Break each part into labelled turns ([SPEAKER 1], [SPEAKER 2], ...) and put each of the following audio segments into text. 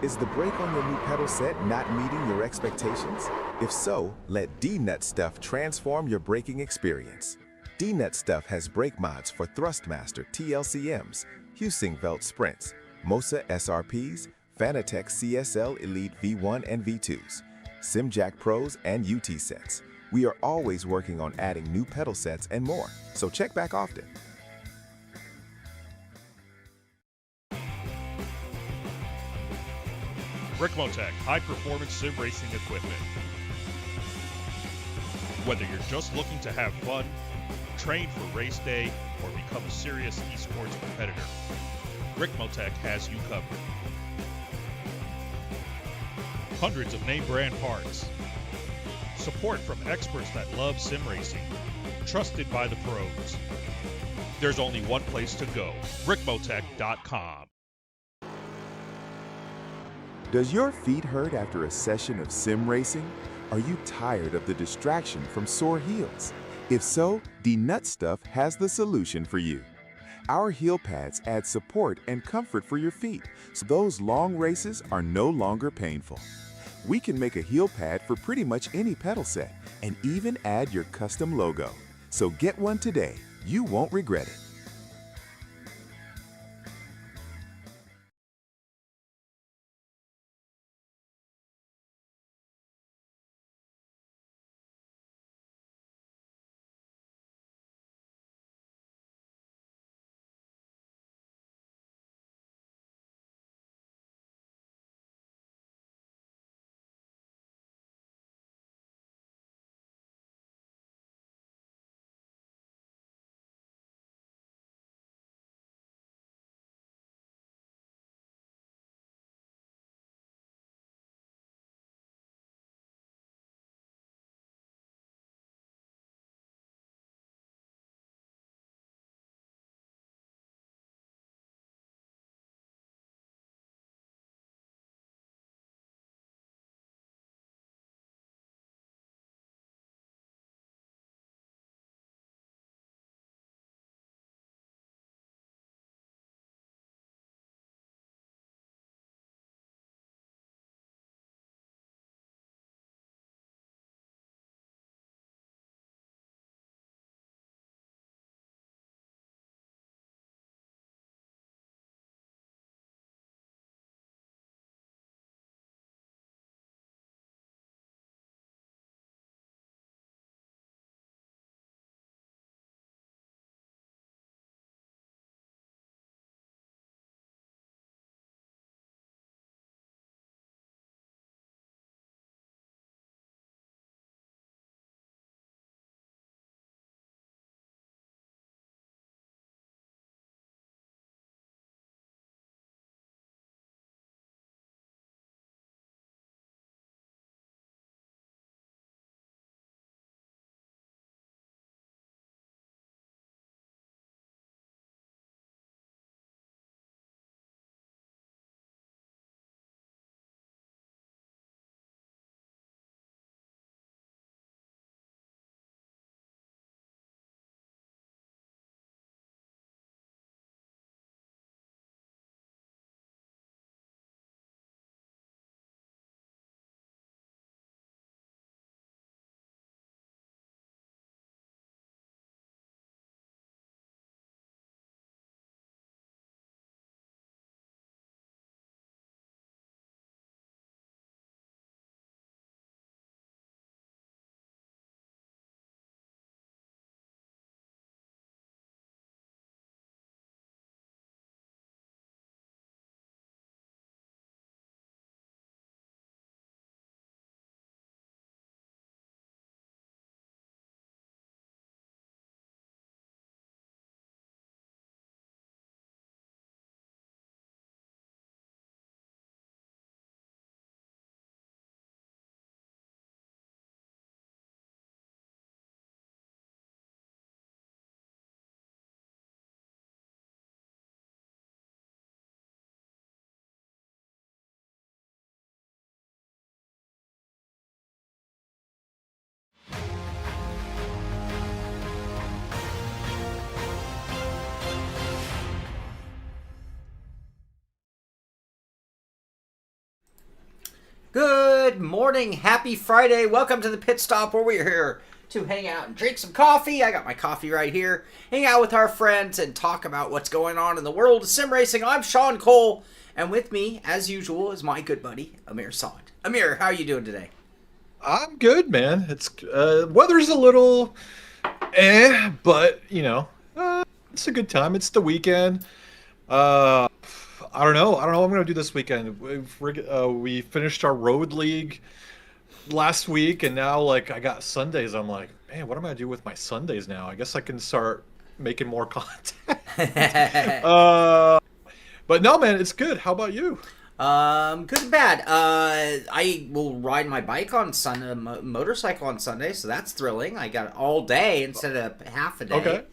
[SPEAKER 1] Is the brake on your new pedal set not meeting your expectations? If so, let D-Nut Stuff transform your braking experience. D-Nut Stuff has brake mods for Thrustmaster TLCMs, Husingveld Sprints, Mosa SRPs, Fanatec CSL Elite V1 and V2s, SimJack Pros, and UT sets. We are always working on adding new pedal sets and more, so check back often.
[SPEAKER 2] Ricmotech high-performance sim racing equipment. Whether you're just looking to have fun, train for race day, or become a serious esports competitor, Ricmotech has you covered. Hundreds of name brand parts. Support from experts that love sim racing. Trusted by the pros. There's only one place to go, ricmotech.com.
[SPEAKER 1] Does your feet hurt after a session of sim racing? Are you tired of the distraction from sore heels? If so, D-Nut Stuff has the solution for you. Our heel pads add support and comfort for your feet, so those long races are no longer painful. We can make a heel pad for pretty much any pedal set and even add your custom logo. So get one today. You won't regret it.
[SPEAKER 3] Good morning, happy Friday. Welcome to the Pit Stop, where we're here to hang out and drink some coffee. I got my coffee right here. Hang out with our friends and talk about what's going on in the world of sim racing. I'm Shaun Cole, and with me, as usual, is my good buddy, Amir Saad. Amir, how are you doing today?
[SPEAKER 4] I'm good, man. It's weather's a little but it's a good time. It's the weekend. I don't know what I'm gonna do this weekend. We finished our road league last week, and now I got Sundays. I'm like, man, what am I gonna do with my Sundays now? I guess I can start making more content. But no, man, it's good. How about you?
[SPEAKER 3] Good and bad. I will ride my bike on Sunday, motorcycle on Sunday, so that's thrilling. I got all day instead of half a day.
[SPEAKER 4] Okay.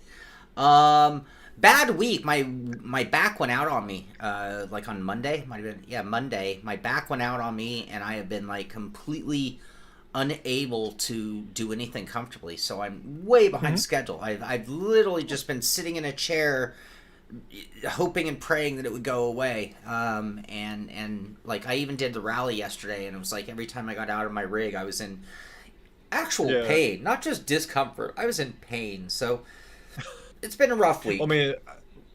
[SPEAKER 3] Bad week. My back went out on me. On Monday, Monday. My back went out on me, and I have been completely unable to do anything comfortably. So I'm way behind schedule. I've literally just been sitting in a chair, hoping and praying that it would go away. And I even did the rally yesterday, and it was every time I got out of my rig, I was in actual pain, not just discomfort. I was in pain. So it's been a rough week.
[SPEAKER 4] I mean,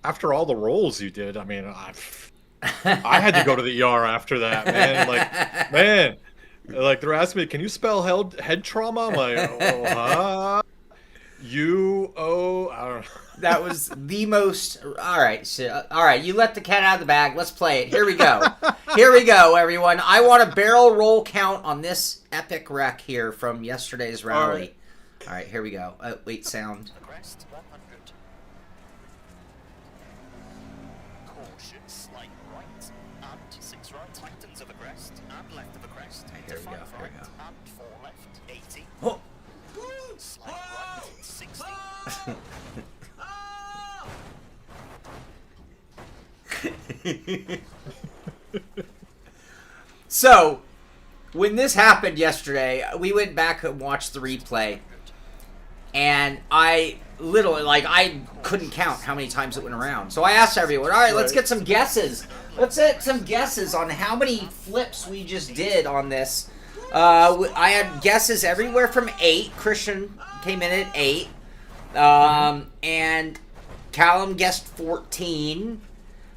[SPEAKER 4] after all the rolls you did, I mean, I had to go to the ER after that, man. They're asking me, can you spell head trauma? I'm like, I don't know.
[SPEAKER 3] That was the most. All right. You let the cat out of the bag. Let's play it. Here we go. Here we go, everyone. I want a barrel roll count on this epic wreck here from yesterday's rally. All right, here we go. Wait, sound.
[SPEAKER 5] Crest 100. Caution, slight right, and 6 right, tightens of a crest, and left of a crest,
[SPEAKER 3] Here we go. Here we go.
[SPEAKER 5] and 4 left, 80.
[SPEAKER 3] Oh.
[SPEAKER 5] Slight right, 60.
[SPEAKER 3] So, when this happened yesterday, we went back and watched the replay, and I literally, I couldn't count how many times it went around. So I asked everyone, all right, let's get some guesses. Let's get some guesses on how many flips we just did on this. I had guesses everywhere from 8. Christian came in at 8. And Callum guessed 14.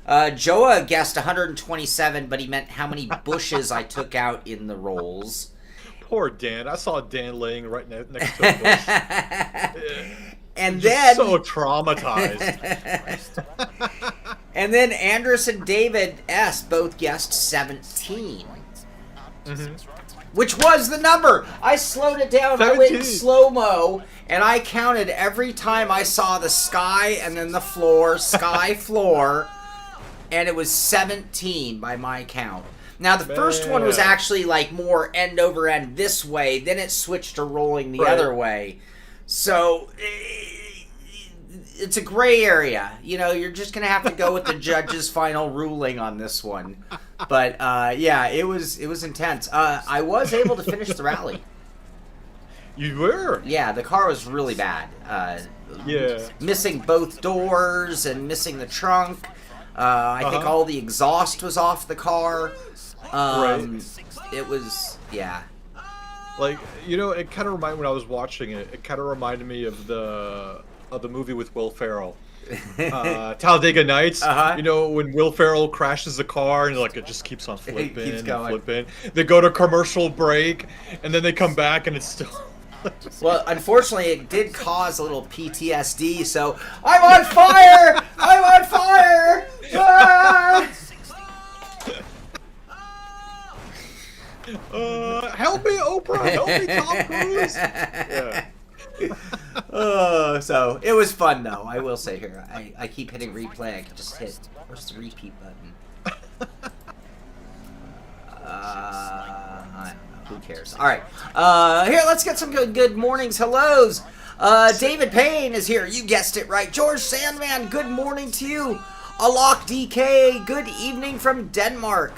[SPEAKER 3] Joa guessed 127, but he meant how many bushes I took out in the rolls.
[SPEAKER 4] Poor Dan. I saw Dan laying right next to a bush.
[SPEAKER 3] And then
[SPEAKER 4] so traumatized.
[SPEAKER 3] And then Andrus and David S. both guessed 17. Which was the number. I slowed it down. 17. I went in slow-mo, and I counted every time I saw the sky and then the floor, sky, floor, and it was 17 by my count. Now, the first one was actually more end over end this way. Then it switched to rolling the other way. So, it's a gray area. You're just going to have to go with the judge's final ruling on this one. But, it was intense. I was able to finish the rally.
[SPEAKER 4] You were?
[SPEAKER 3] Yeah, the car was really bad. Missing both doors and missing the trunk. I think all the exhaust was off the car. It was,
[SPEAKER 4] it kind of reminded, when I was watching it, it kind of reminded me of the movie with Will Ferrell. Talladega Nights. When Will Ferrell crashes the car and it just keeps on flipping and flipping. They go to commercial break and then they come back and it's still...
[SPEAKER 3] Well, unfortunately, it did cause a little PTSD, so I'm on fire! I'm on fire! Ah!
[SPEAKER 4] Help me, Oprah! Help me, Tom Cruise!
[SPEAKER 3] So it was fun, though. I will say here, I keep hitting replay. I can just hit. Where's the repeat button? I don't know. Who cares? All right. Here, let's get some good mornings. Hellos. David Payne is here. You guessed it right. George Sandman, good morning to you. Alok DK, good evening from Denmark.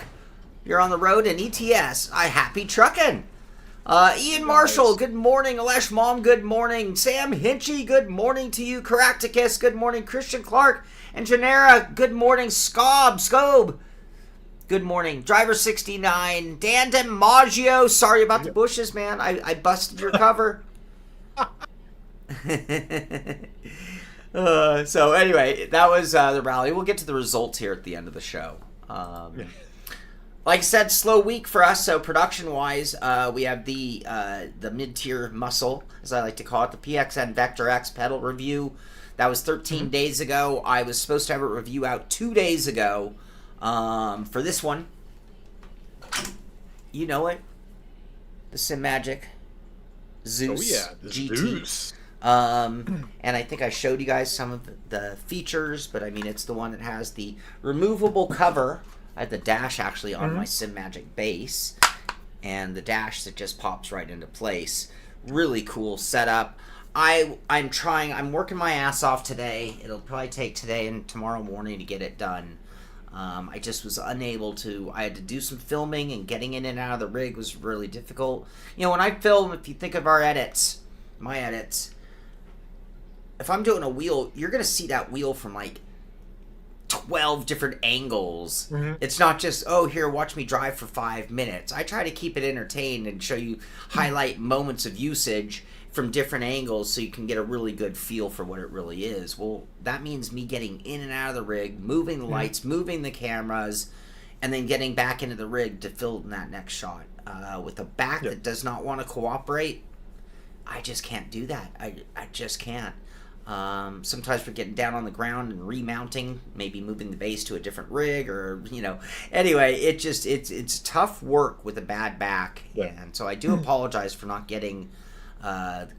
[SPEAKER 3] You're on the road in ETS. Happy trucking. Ian Marshall, good morning. Alesh Mom, good morning. Sam Hinchy, good morning to you. Caracticus, good morning. Christian Clark and Janera, good morning. Scob, Good morning. Driver 69, Dan DiMaggio. Sorry about the bushes, man. I busted your cover. So anyway, that was the rally. We'll get to the results here at the end of the show. Like I said, slow week for us. So production-wise, we have the mid-tier muscle, as I like to call it, the PXN Vector X pedal review. That was 13 days ago. I was supposed to have a review out 2 days ago. For this one, you know it, the SimMagic Zeus GT.
[SPEAKER 4] Zeus.
[SPEAKER 3] And I think I showed you guys some of the features, but I mean, it's the one that has the removable cover. I have the dash actually on my SimMagic base, and the dash that just pops right into place. Really cool setup. I'm working my ass off today. It'll probably take today and tomorrow morning to get it done. I just was unable to. I had to do some filming, and getting in and out of the rig was really difficult. You know, when I film, if you think of our edits, my edits, if I'm doing a wheel, you're going to see that wheel from like 12 different angles. It's not just, oh, here, watch me drive for 5 minutes. I try to keep it entertained and show you, highlight moments of usage from different angles so you can get a really good feel for what it really is. Well, that means me getting in and out of the rig, moving the lights, moving the cameras, and then getting back into the rig to film that next shot. With a back that does not want to cooperate, I just can't do that. I just can't. Sometimes we're getting down on the ground and remounting, maybe moving the base to a different rig, or, you know, anyway, it's tough work with a bad back. And so I do apologize for not getting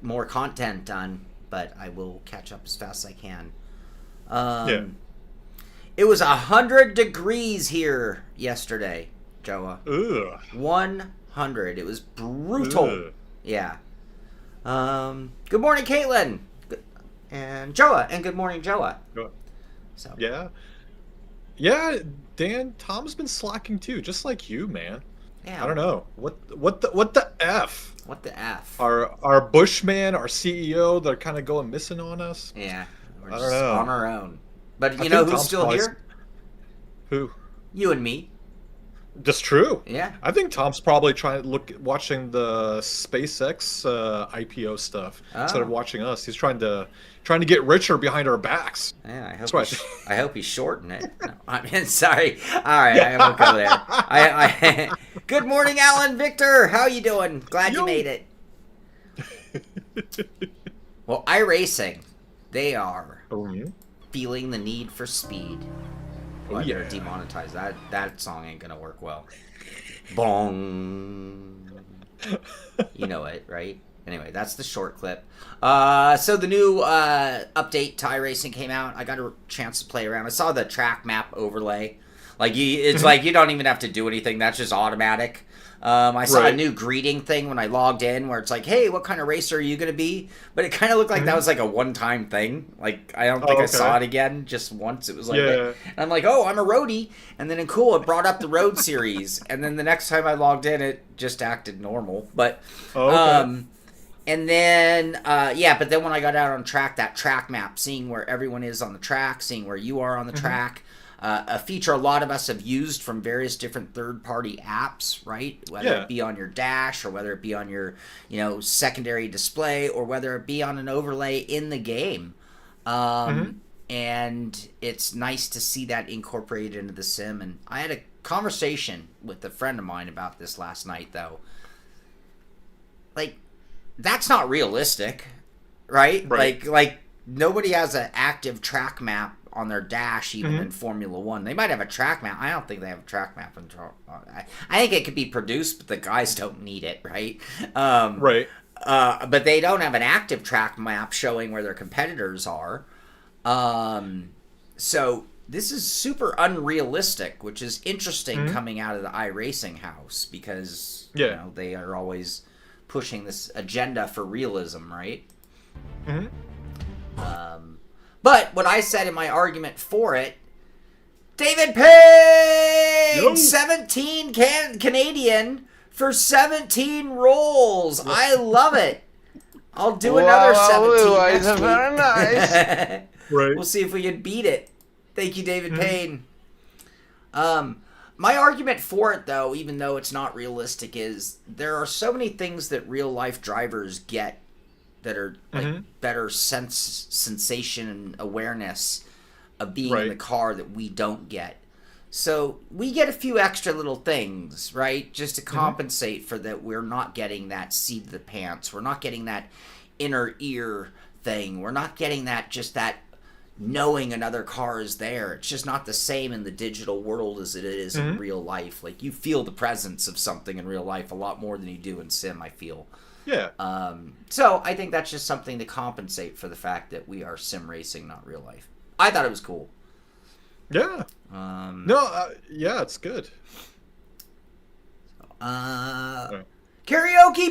[SPEAKER 3] more content done, but I will catch up as fast as I can. It was 100 degrees here yesterday, Joa. 100. It was brutal. Yeah. Good morning, Caitlin. And Joa, and good morning, Joa. So
[SPEAKER 4] Yeah, Dan, Tom's been slacking too, just like you, man.
[SPEAKER 3] Yeah.
[SPEAKER 4] I don't know. What the F?
[SPEAKER 3] What the F?
[SPEAKER 4] Our Bushman, our CEO, they're kind of going missing on us.
[SPEAKER 3] Yeah. We're
[SPEAKER 4] I
[SPEAKER 3] just
[SPEAKER 4] don't know.
[SPEAKER 3] on our own. But
[SPEAKER 4] I
[SPEAKER 3] you know
[SPEAKER 4] think
[SPEAKER 3] who's
[SPEAKER 4] Tom's
[SPEAKER 3] still
[SPEAKER 4] probably
[SPEAKER 3] here?
[SPEAKER 4] Who?
[SPEAKER 3] You and me.
[SPEAKER 4] That's true.
[SPEAKER 3] Yeah.
[SPEAKER 4] I think Tom's probably watching the SpaceX IPO stuff instead of watching us. He's trying to get richer behind our backs.
[SPEAKER 3] Yeah, I hope he's shorting it. No, I mean, sorry. All right, I won't go there. Good morning, Alan Victor. How you doing? Glad you made it. Well, iRacing, they are feeling the need for speed. Oh, I better demonetize that. That song ain't gonna work well. Bong. You know it, right? Anyway, that's the short clip. So the new update to iRacing came out. I got a chance to play around. I saw the track map overlay. Like it's like you don't even have to do anything. That's just automatic. I saw a new greeting thing when I logged in where it's like, hey, what kind of racer are you going to be? But it kind of looked like that was like a one-time thing. Like, I don't think I saw it again just once. It was like, and I'm like, oh, I'm a roadie. And then it broad up the road series. And then the next time I logged in, it just acted normal. But, and then, but then when I got out on track, that track map, seeing where everyone is on the track, seeing where you are on the track, a feature a lot of us have used from various different third-party apps, right? Whether it be on your dash or whether it be on your, secondary display or whether it be on an overlay in the game. And it's nice to see that incorporated into the sim. And I had a conversation with a friend of mine about this last night, though. Like, that's not realistic, right? Like nobody has an active track map on their dash, even in Formula One. They might have a track map. I don't think they have a track map. I think it could be produced, but the guys don't need it, right? But they don't have an active track map showing where their competitors are. So this is super unrealistic, which is interesting coming out of the iRacing house because they are always pushing this agenda for realism, right? But what I said in my argument for it, David Payne, 17 Canadian for 17 rolls. I love it. I'll do another 17 next week.
[SPEAKER 6] Very nice.
[SPEAKER 3] We'll see if we can beat it. Thank you, David Payne. My argument for it, though, even though it's not realistic, is there are so many things that real life drivers get that are like better sensation and awareness of being in the car that we don't get. So we get a few extra little things, right, just to compensate for that. We're not getting that seat of the pants. We're not getting that inner ear thing. We're not getting that knowing another car is there. It's just not the same in the digital world as it is in real life. Like, you feel the presence of something in real life a lot more than you do in sim, I feel.
[SPEAKER 4] Yeah.
[SPEAKER 3] So I think that's just something to compensate for the fact that we are sim racing, not real life. I thought it was cool.
[SPEAKER 4] Yeah. Yeah, it's good.
[SPEAKER 3] Karaoke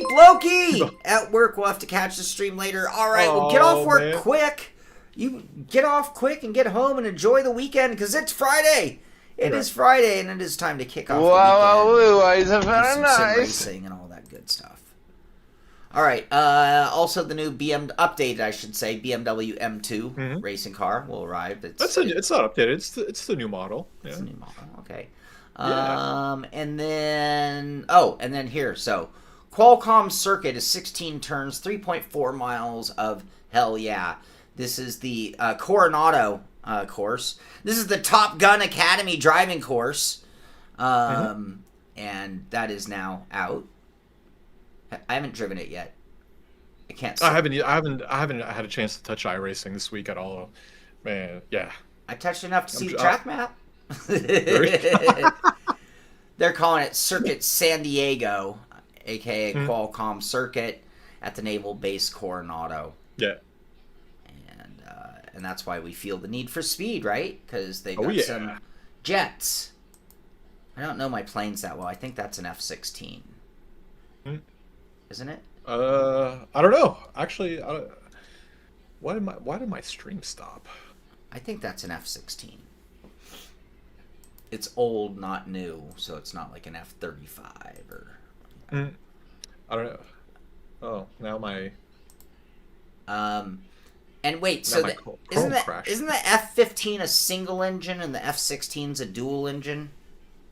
[SPEAKER 3] Blokey at work. We'll have to catch the stream later. All right, well, get off work quick. You get off quick and get home and enjoy the weekend because it's Friday. It is Friday, and it is time to kick off the weekend.
[SPEAKER 6] It's very
[SPEAKER 3] Sim racing and all that good stuff. All right. Also, the new updated, I should say, BMW M2 racing car will arrive.
[SPEAKER 4] It's not updated. It's the new model. Yeah.
[SPEAKER 3] It's a new model. Okay.
[SPEAKER 4] Yeah.
[SPEAKER 3] And then here. So, Qualcomm Circuit is 16 turns, 3.4 miles of hell yeah. This is the Coronado course. This is the Top Gun Academy driving course, and that is now out. I haven't driven it yet. I can't.
[SPEAKER 4] I haven't had a chance to touch iRacing this week at all. Man, yeah.
[SPEAKER 3] I touched enough to see the track map. They're calling it Circuit San Diego, aka Qualcomm Circuit, at the Naval Base Coronado.
[SPEAKER 4] Yeah.
[SPEAKER 3] And that's why we feel the need for speed, right? Because they've got some jets. I don't know my planes that well. I think that's an F-16. Isn't it?
[SPEAKER 4] I don't know. Actually, why did my stream stop?
[SPEAKER 3] I think that's an F-16. It's old, not new, so it's not like an F-35 or...
[SPEAKER 4] I don't know. Oh, now my...
[SPEAKER 3] And wait, so isn't the F-15 a single engine and the F-16's a dual engine?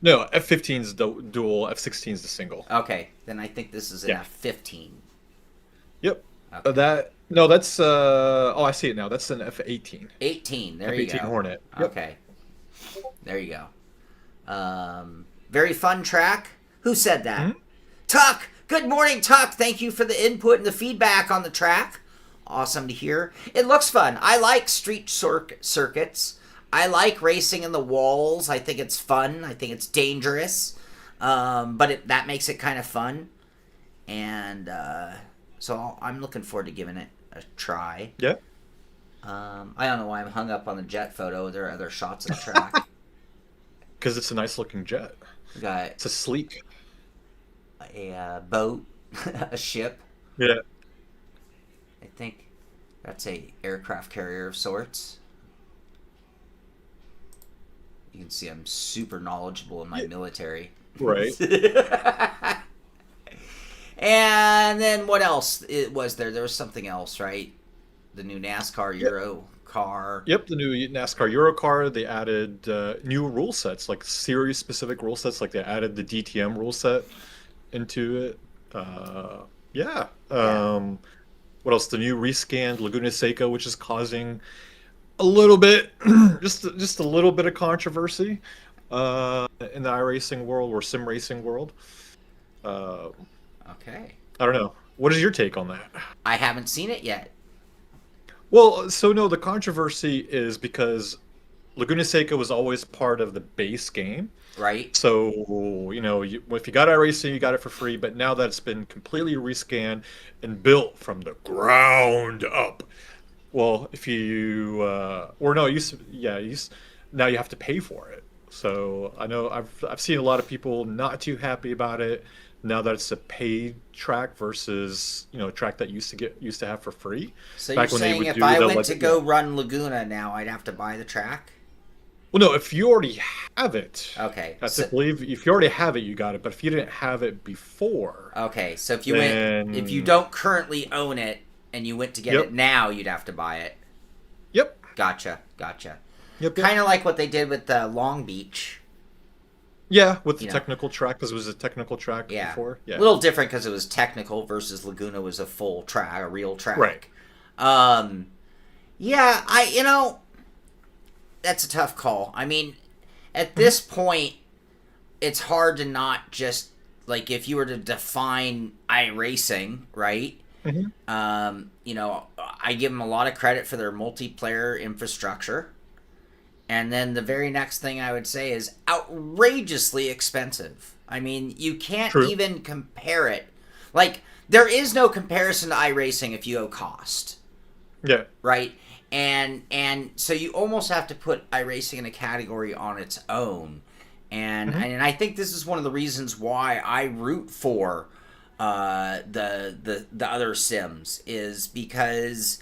[SPEAKER 4] No, F-15 is dual, F-16 is the single.
[SPEAKER 3] Okay, then I think this is an F-15.
[SPEAKER 4] Yep.
[SPEAKER 3] Okay.
[SPEAKER 4] That's I see it now. That's an F-18.
[SPEAKER 3] 18. There you go.
[SPEAKER 4] F-18 Hornet. Yep.
[SPEAKER 3] Okay. There you go. Very fun track. Who said that? Tuck. Good morning, Tuck. Thank you for the input and the feedback on the track. Awesome to hear. It looks fun. I like street circuits. I like racing in the walls. I think it's fun. I think it's dangerous. But that makes it kind of fun. And so I'm looking forward to giving it a try.
[SPEAKER 4] Yeah.
[SPEAKER 3] I don't know why I'm hung up on the jet photo. There are other shots of the track.
[SPEAKER 4] Because it's a nice looking jet. It's a sleek.
[SPEAKER 3] A boat. A ship.
[SPEAKER 4] Yeah.
[SPEAKER 3] I think that's a aircraft carrier of sorts. You can see I'm super knowledgeable in my military.
[SPEAKER 4] Right.
[SPEAKER 3] And then what else was there? There was something else, right? The new NASCAR Euro car.
[SPEAKER 4] Yep, the new NASCAR Euro car. They added new rule sets, like series-specific rule sets. Like they added the DTM rule set into it. What else? The new rescanned Laguna Seca, which is causing a little bit, just a little bit of controversy in the iRacing world or sim racing world.
[SPEAKER 3] Okay.
[SPEAKER 4] I don't know. What is your take on that?
[SPEAKER 3] I haven't seen it yet.
[SPEAKER 4] Well, so no, the controversy is because Laguna Seca was always part of the base game.
[SPEAKER 3] Right.
[SPEAKER 4] So, if you got iRacing, you got it for free. But now that it's been completely rescanned and built from the ground up, well, if you now you have to pay for it. So I know I've seen a lot of people not too happy about it now that it's a paid track versus a track that used to have for free.
[SPEAKER 3] So you're saying if I went to go run Laguna now, I'd have to buy the track?
[SPEAKER 4] Well, no, if you already have it.
[SPEAKER 3] Okay.
[SPEAKER 4] I believe if you already have it, you got it. But if you didn't have it before.
[SPEAKER 3] Okay, so if you don't currently own it and you went to get it now, you'd have to buy it.
[SPEAKER 4] Yep.
[SPEAKER 3] Gotcha.
[SPEAKER 4] Yep.
[SPEAKER 3] Kind of like what they did with Long Beach.
[SPEAKER 4] Yeah, with the
[SPEAKER 3] You know.
[SPEAKER 4] technical track, because it was a technical track
[SPEAKER 3] Yeah.
[SPEAKER 4] before.
[SPEAKER 3] A
[SPEAKER 4] Yeah.
[SPEAKER 3] little different because it was technical versus Laguna was a full track, a real track.
[SPEAKER 4] Right.
[SPEAKER 3] Yeah, that's a tough call. I mean, at this point, it's hard to not just, like, if you were to define iRacing, right? I give them a lot of credit for their multiplayer infrastructure. And then the very next thing I would say is outrageously expensive. I mean, you can't
[SPEAKER 4] True.
[SPEAKER 3] even compare it. Like, there is no comparison to iRacing if you go cost,
[SPEAKER 4] Yeah.
[SPEAKER 3] right? And so you almost have to put iRacing in a category on its own. And I think this is one of the reasons why I root for the other sims, is because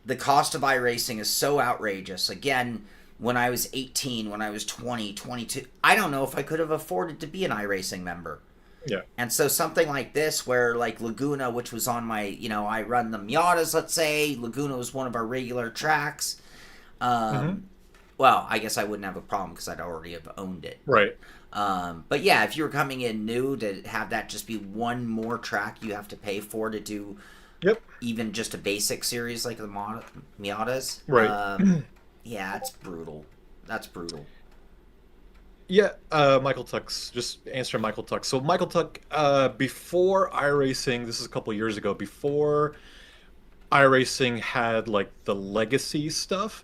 [SPEAKER 3] the cost of iRacing is so outrageous. Again, when I was 18, when I was 20, 22, I don't know if I could have afforded to be an iRacing member.
[SPEAKER 4] Yeah.
[SPEAKER 3] And so something like this, where like Laguna, which was on my, I run the Miatas, let's say, Laguna was one of our regular tracks. Well, I guess I wouldn't have a problem because I'd already have owned it.
[SPEAKER 4] Right.
[SPEAKER 3] But yeah, if you were coming in new, to have that just be one more track you have to pay for to do even just a basic series like the Miatas.
[SPEAKER 4] Right.
[SPEAKER 3] Yeah, it's brutal. That's brutal.
[SPEAKER 4] Yeah, Michael Tuck's, just answer Michael Tuck. So Michael Tuck, before iRacing, this is a couple years ago, before iRacing had like the legacy stuff,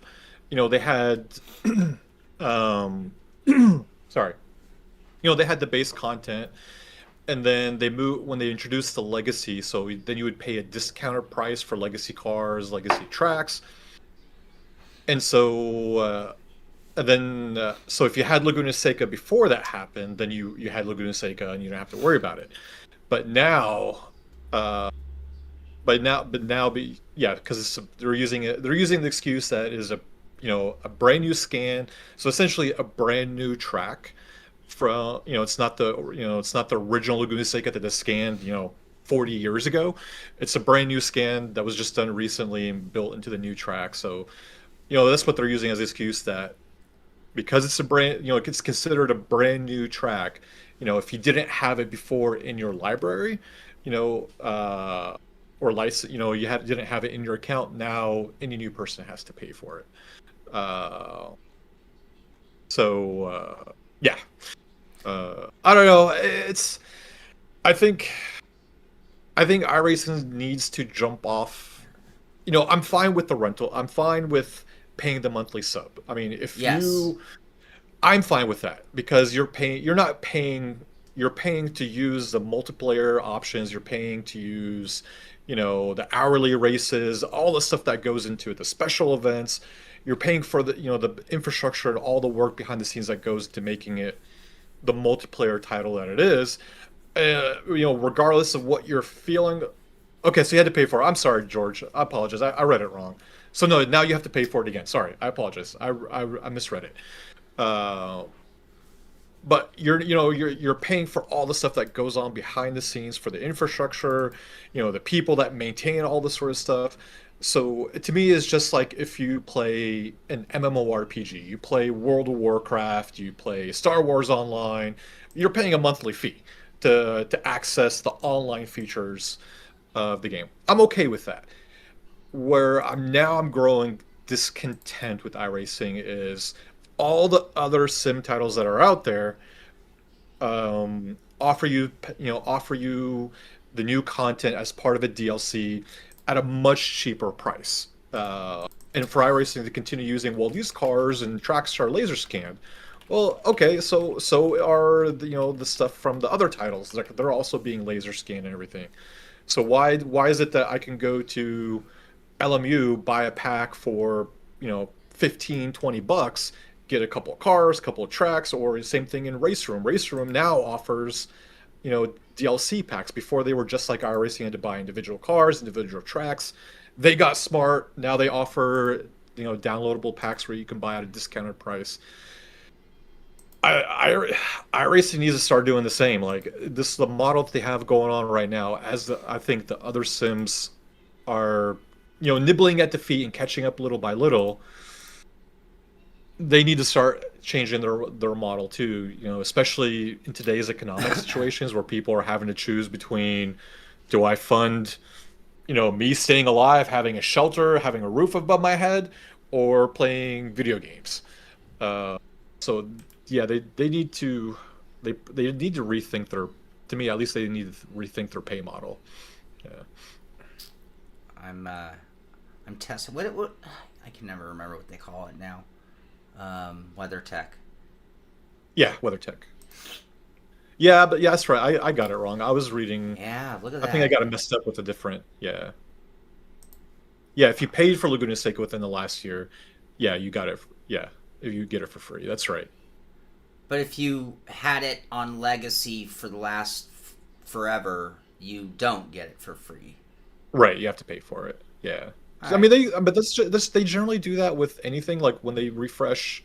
[SPEAKER 4] they had, sorry, they had the base content, and then when they introduced the legacy, so then you would pay a discounted price for legacy cars, legacy tracks, and so. So if you had Laguna Seca before that happened, then you had Laguna Seca and you don't have to worry about it. But now, because they're using the excuse that is a brand new scan. So essentially a brand new track from, it's not the original Laguna Seca that is scanned, 40 years ago. It's a brand new scan that was just done recently and built into the new track. So, that's what they're using as the excuse, that because it's a brand, it's considered a brand new track. If you didn't have it before in your library, or license, didn't have it in your account, now any new person has to pay for it. Yeah. I don't know. I think iRacing needs to jump off. I'm fine with the rental. I'm fine with paying the monthly sub. I mean, I'm fine with that, because you're paying to use the multiplayer options. You're paying to use, the hourly races, all the stuff that goes into it, the special events. You're paying for the infrastructure and all the work behind the scenes that goes to making it the multiplayer title that it is. Regardless of what you're feeling. Okay, so you had to pay for it. I'm sorry, George. I apologize. I read it wrong. So no, now you have to pay for it again. Sorry, I apologize. I misread it. But you're paying for all the stuff that goes on behind the scenes, for the infrastructure, the people that maintain all this sort of stuff. So to me, it's just like if you play an MMORPG, you play World of Warcraft, you play Star Wars Online, you're paying a monthly fee to access the online features of the game. I'm okay with that. Where I'm growing discontent with iRacing is all the other sim titles that are out there offer you the new content as part of a DLC at a much cheaper price. And for iRacing to continue using, well, these cars and tracks are laser scanned. Well, okay, so are the stuff from the other titles. They're also being laser scanned and everything. So why is it that I can go to LMU, buy a pack for, $15-20, get a couple of cars, couple of tracks, or same thing in Race Room. Race Room now offers, DLC packs. Before, they were just like iRacing, had to buy individual cars, individual tracks. They got smart. Now they offer, downloadable packs where you can buy at a discounted price. iRacing needs to start doing the same. Like, this is the model that they have going on right now, as I think the other sims are, nibbling at defeat and catching up little by little. They need to start changing their model too. You know, especially in today's economic situations where people are having to choose between, do I fund, me staying alive, having a shelter, having a roof above my head, or playing video games. So yeah, they need to they need to rethink their, to me at least, they need to rethink their pay model. Yeah.
[SPEAKER 3] I'm testing what I can never remember what they call it now. WeatherTech.
[SPEAKER 4] Yeah, WeatherTech. Yeah, but yeah, that's right. I got it wrong. I was reading.
[SPEAKER 3] Yeah, look at
[SPEAKER 4] I
[SPEAKER 3] that.
[SPEAKER 4] think I got it messed up with a different. Yeah. Yeah, if you paid for Laguna Seca within the last year, yeah, you got it. Yeah, if you get it for free, that's right.
[SPEAKER 3] But if you had it on Legacy for the last forever, you don't get it for free.
[SPEAKER 4] Right, you have to pay for it. Yeah.
[SPEAKER 3] All
[SPEAKER 4] I mean,
[SPEAKER 3] right.
[SPEAKER 4] but that's they generally do that with anything, like when they refresh,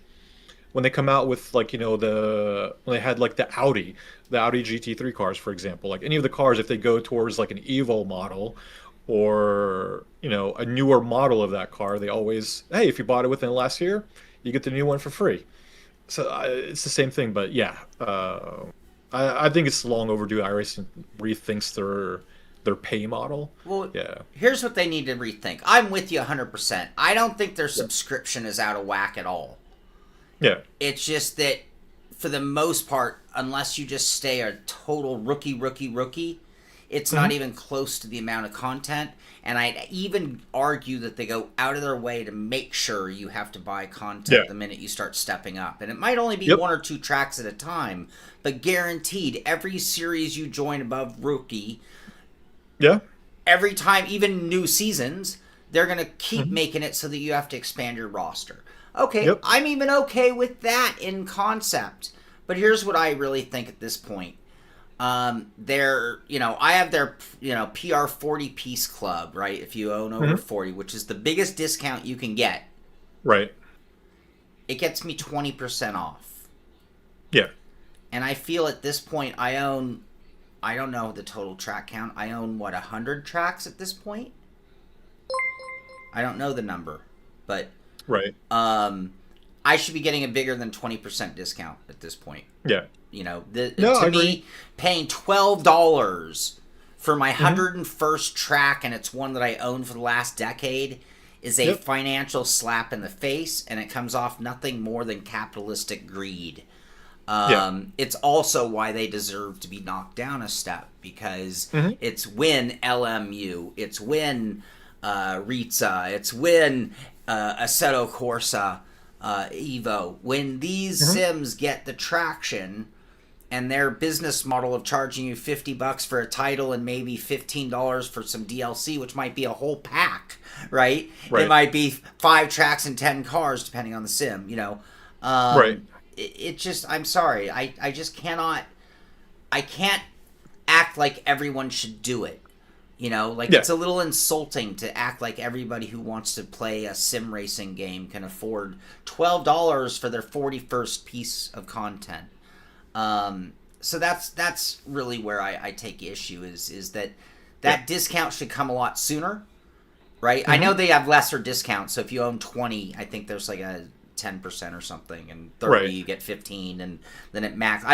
[SPEAKER 4] when they come out with, like, when they had like the Audi GT3 cars, for example, like any of the cars, if they go towards like an Evo model or, a newer model of that car, they always, hey, if you bought it within the last year, you get the new one for free. So it's the same thing, but yeah, I think it's long overdue. iRacing rethinks their pay model.
[SPEAKER 3] Well,
[SPEAKER 4] Yeah.
[SPEAKER 3] here's what they need to rethink. I'm with you 100%. I don't think their subscription is out of whack at all.
[SPEAKER 4] Yeah.
[SPEAKER 3] It's just that, for the most part, unless you just stay a total rookie, it's not even close to the amount of content. And I'd even argue that they go out of their way to make sure you have to buy content the minute you start stepping up. And it might only be one or two tracks at a time, but guaranteed, every series you join above rookie,
[SPEAKER 4] Yeah.
[SPEAKER 3] every time, even new seasons, they're going to keep making it so that you have to expand your roster. Okay,
[SPEAKER 4] Yep.
[SPEAKER 3] I'm even okay with that in concept. But here's what I really think at this point. I have their, PR 40 piece club, right? If you own over 40, which is the biggest discount you can get,
[SPEAKER 4] Right.
[SPEAKER 3] it gets me 20% off.
[SPEAKER 4] Yeah.
[SPEAKER 3] And I feel at this point I don't know the total track count. I own, 100 tracks at this point? I don't know the number, but
[SPEAKER 4] Right.
[SPEAKER 3] I should be getting a bigger than 20% discount at this point.
[SPEAKER 4] Yeah.
[SPEAKER 3] To
[SPEAKER 4] I
[SPEAKER 3] me,
[SPEAKER 4] agree.
[SPEAKER 3] paying $12 for my 101st track, and it's one that I own for the last decade, is a financial slap in the face, and it comes off nothing more than capitalistic greed. It's also why they deserve to be knocked down a step, because it's win LMU, it's win Reiza, it's win Assetto Corsa, Evo. When these sims get the traction, and their business model of charging you $50 for a title and maybe $15 for some DLC, which might be a whole pack, right? It might be 5 tracks and 10 cars, depending on the sim,
[SPEAKER 4] Right.
[SPEAKER 3] It just, I'm sorry, I just cannot, I can't act like everyone should do it. It's a little insulting to act like everybody who wants to play a sim racing game can afford $12 for their 41st piece of content. So that's really where I take issue, is that discount should come a lot sooner, right? I know they have lesser discounts, so if you own 20, I think there's like a 10% or something, and 30 you get 15, and then at max,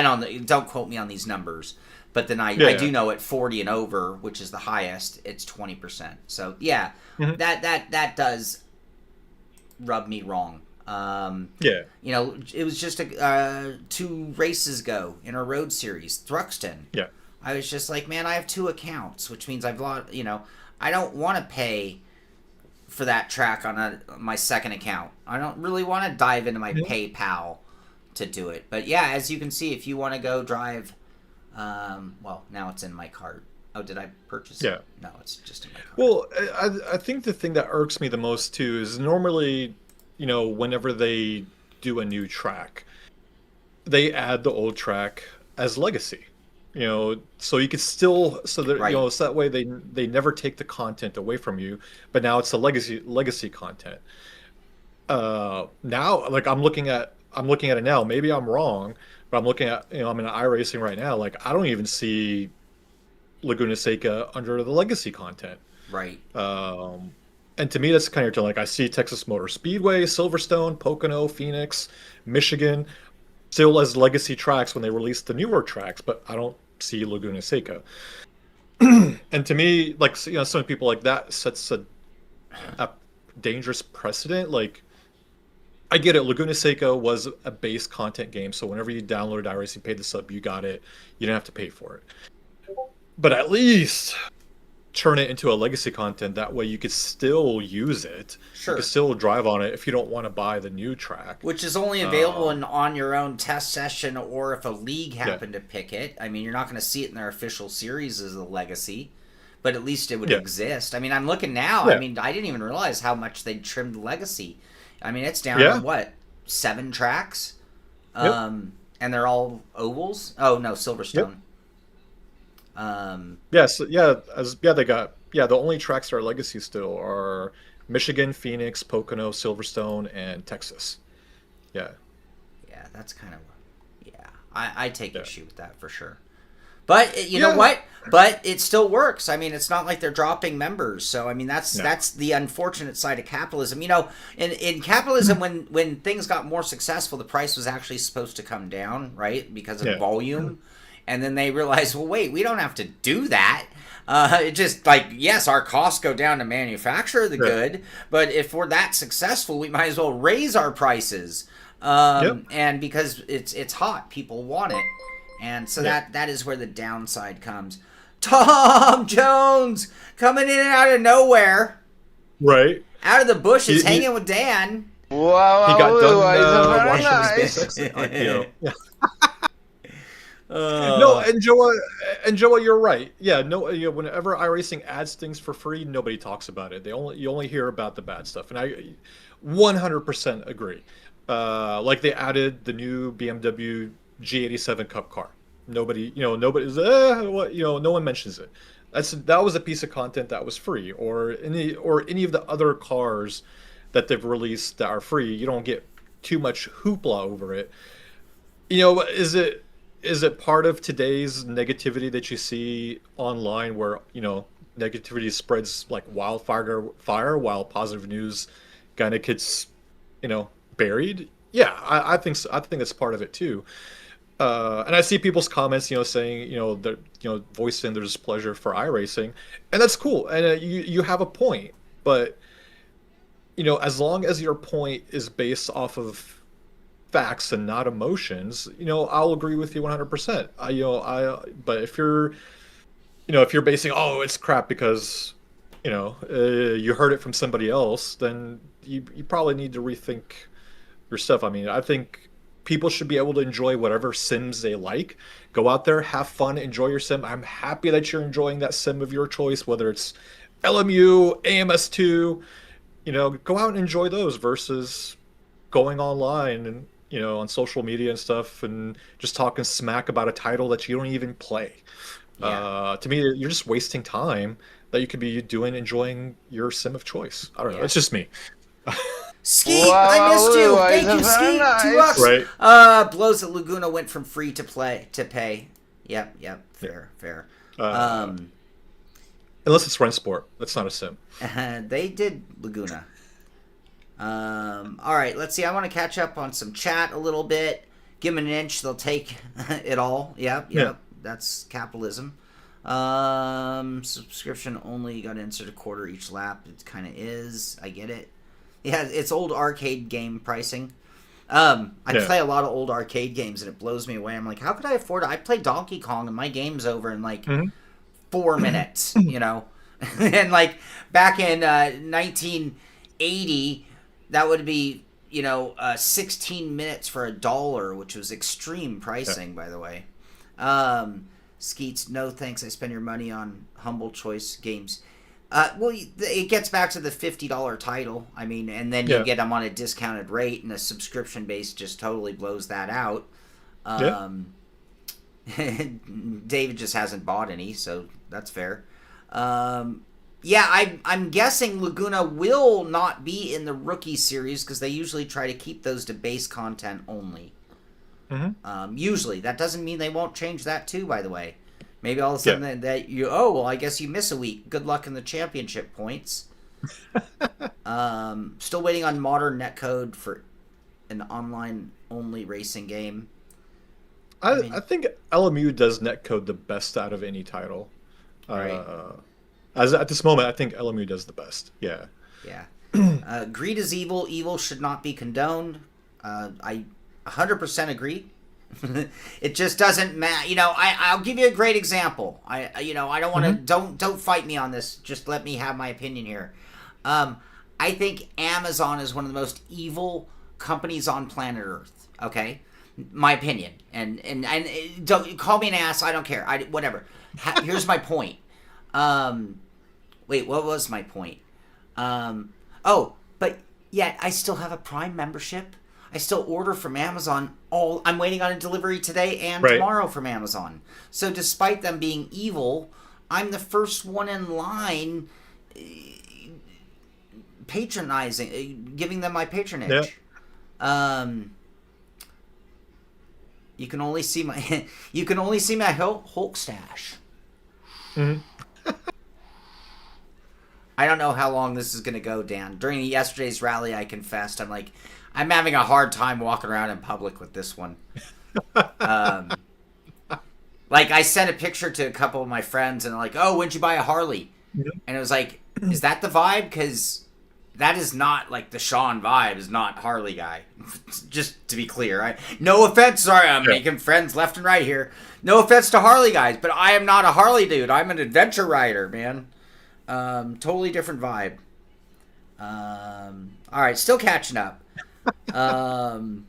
[SPEAKER 3] don't quote me on these numbers, but then I do know at 40 and over, which is the highest, it's 20%. So that does rub me wrong. It was just 2 races ago in our road series, Thruxton.
[SPEAKER 4] Yeah.
[SPEAKER 3] I was just like, man, I have 2 accounts, which means I've lost, I don't want to pay for that track on my second account. I don't really want to dive into my PayPal to do it. But yeah, as you can see, if you want to go drive, now it's in my cart. Oh, did I purchase it? No, it's just in my cart.
[SPEAKER 4] Well, I think the thing that irks me the most too is normally, whenever they do a new track, they add the old track as legacy. So you could still, so that so that way they never take the content away from you, but now it's the legacy content. Now, like I'm looking at it now. Maybe I'm wrong, but I'm looking at, I'm in iRacing right now. Like I don't even see Laguna Seca under the legacy content.
[SPEAKER 3] Right.
[SPEAKER 4] And to me, that's kind of like I see Texas Motor Speedway, Silverstone, Pocono, Phoenix, Michigan, still as legacy tracks when they release the newer tracks, but I don't see Laguna Seca. And to me, like, you know, some people like that sets a dangerous precedent. Like, I get it. Laguna Seca was a base content game, so whenever you downloaded iRacing, paid the sub, you got it. You didn't have to pay for it. But at least turn it into a legacy content. That way you could still use it.
[SPEAKER 3] Sure.
[SPEAKER 4] You could still drive on it if you don't want to buy the new track.
[SPEAKER 3] Which is only available on your own test session, or if a league happened to pick it. I mean, you're not going to see it in their official series as a legacy, but at least it would exist. I mean, I'm looking now. I mean, I didn't even realize how much they'd trimmed legacy. I mean, it's down to, what, 7 tracks? And they're all ovals? Oh, no, Silverstone.
[SPEAKER 4] They got the only tracks that are legacy still are Michigan, Phoenix, Pocono, Silverstone, and Texas. Yeah,
[SPEAKER 3] that's kind of I take issue with that for sure. But you know what? But it still works. I mean, it's not like they're dropping members. So I mean, that's the unfortunate side of capitalism. You know, in capitalism, when things got more successful, the price was actually supposed to come down, right? Because of volume. And then they realized, well, wait, we don't have to do that. It just, like, yes, our costs go down to manufacture the good, but if we're that successful, we might as well raise our prices. And because it's hot, people want it. And so that is where the downside comes. Tom Jones coming in and out of nowhere.
[SPEAKER 4] Right.
[SPEAKER 3] Out of the bushes, hanging with Dan.
[SPEAKER 6] Wow,
[SPEAKER 4] he got done
[SPEAKER 6] very
[SPEAKER 4] washing
[SPEAKER 6] nice.
[SPEAKER 4] his No, and Joa, you're right. Yeah, no, you know, whenever iRacing adds things for free, nobody talks about it. You only hear about the bad stuff, and I 100% agree. Like they added the new BMW G87 Cup car. Nobody's no one mentions it. That was a piece of content that was free, or any of the other cars that they've released that are free. You don't get too much hoopla over it. You know, is it part of today's negativity that you see online, where, you know, negativity spreads like wildfire while positive news kind of gets, you know, buried? Yeah, I think so. I think it's part of it too. And I see people's comments, you know, saying, you know, that, you know, voicing their displeasure for iRacing, and that's cool. And you have a point, but, you know, as long as your point is based off of facts and not emotions, you know, I'll agree with you 100%. But if you're basing, oh, it's crap because, you know, you heard it from somebody else, then you probably need to rethink your stuff. I mean, I think people should be able to enjoy whatever sims they like. Go out there, have fun, enjoy your sim. I'm happy that you're enjoying that sim of your choice, whether it's LMU, AMS2, you know, go out and enjoy those versus going online and, you know, on social media and stuff and just talking smack about a title that you don't even play. To me, you're just wasting time that you could be enjoying your sim of choice. I don't know. It's just me.
[SPEAKER 3] Skeet, I missed you. Thank you, Skeet.
[SPEAKER 6] Nice.
[SPEAKER 3] $2.
[SPEAKER 4] Right.
[SPEAKER 3] Blows at Laguna went from free to pay. Yep. Fair.
[SPEAKER 4] Unless it's Rennsport. That's not a sim.
[SPEAKER 3] They did Laguna. All right, let's see. I want to catch up on some chat a little bit. Give them an inch, they'll take it all. Yep. That's capitalism. Subscription only, you got to insert a quarter each lap. It kind of is. I get it. Yeah, it's old arcade game pricing. I play a lot of old arcade games, and it blows me away. I'm like, how could I afford it? I play Donkey Kong, and my game's over in like 4 minutes, you know? And like back in 1980, that would be, you know, 16 minutes for $1, which was extreme pricing, by the way. Skeets, no thanks. I spend your money on humble choice games. Well, it gets back to the $50 title. I mean, and then you get them on a discounted rate, and a subscription base just totally blows that out. David just hasn't bought any, so that's fair. I'm guessing Laguna will not be in the rookie series because they usually try to keep those to base content only. Usually. That doesn't mean they won't change that too, by the way. Maybe all of a sudden that I guess you miss a week. Good luck in the championship points. Still waiting on modern netcode for an online-only racing game.
[SPEAKER 4] I think LMU does netcode the best out of any title.
[SPEAKER 3] Right.
[SPEAKER 4] As at this moment, I think LMU does the best. Yeah.
[SPEAKER 3] Yeah. Greed is evil. Evil should not be condoned. I 100% agree. It just doesn't matter. I'll give you a great example. I don't want to. Don't fight me on this. Just let me have my opinion here. I think Amazon is one of the most evil companies on planet Earth. Okay, my opinion. And don't call me an ass. I don't care. Whatever. Here's my point. Wait, what was my point? But yet I still have a Prime membership. I still order from Amazon. I'm waiting on a delivery today and tomorrow from Amazon. So despite them being evil, I'm the first one in line patronizing, giving them my patronage. Yeah. You can only see my Hulk stash.
[SPEAKER 4] Mm-hmm.
[SPEAKER 3] I don't know how long this is going to go, Dan. During yesterday's rally, I confessed, I'm having a hard time walking around in public with this one. Like, I sent a picture to a couple of my friends, and they're like, oh, when'd you buy a Harley?
[SPEAKER 4] Yeah.
[SPEAKER 3] And it was like, is that the vibe? Because that is not, like, the Shaun vibe is not Harley guy. Just to be clear. No offense, sorry, I'm making friends left and right here. No offense to Harley guys, but I am not a Harley dude. I'm an adventure rider, man. Totally different vibe. All right, still catching up. Never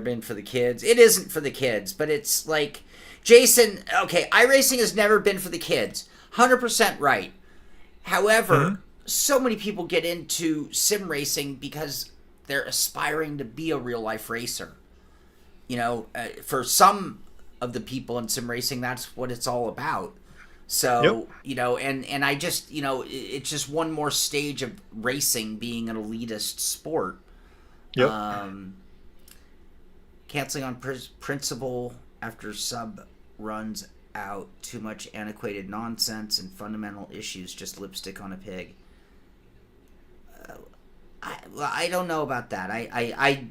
[SPEAKER 3] been for the kids. It isn't for the kids, but it's like, Jason, okay, iRacing has never been for the kids. 100% right. However, so many people get into sim racing because they're aspiring to be a real life racer. For some of the people in sim racing, that's what it's all about. So, and I just, it's just one more stage of racing being an elitist sport.
[SPEAKER 4] Yep.
[SPEAKER 3] Canceling on principle after sub runs out. Too much antiquated nonsense and fundamental issues. Just lipstick on a pig. I don't know about that. I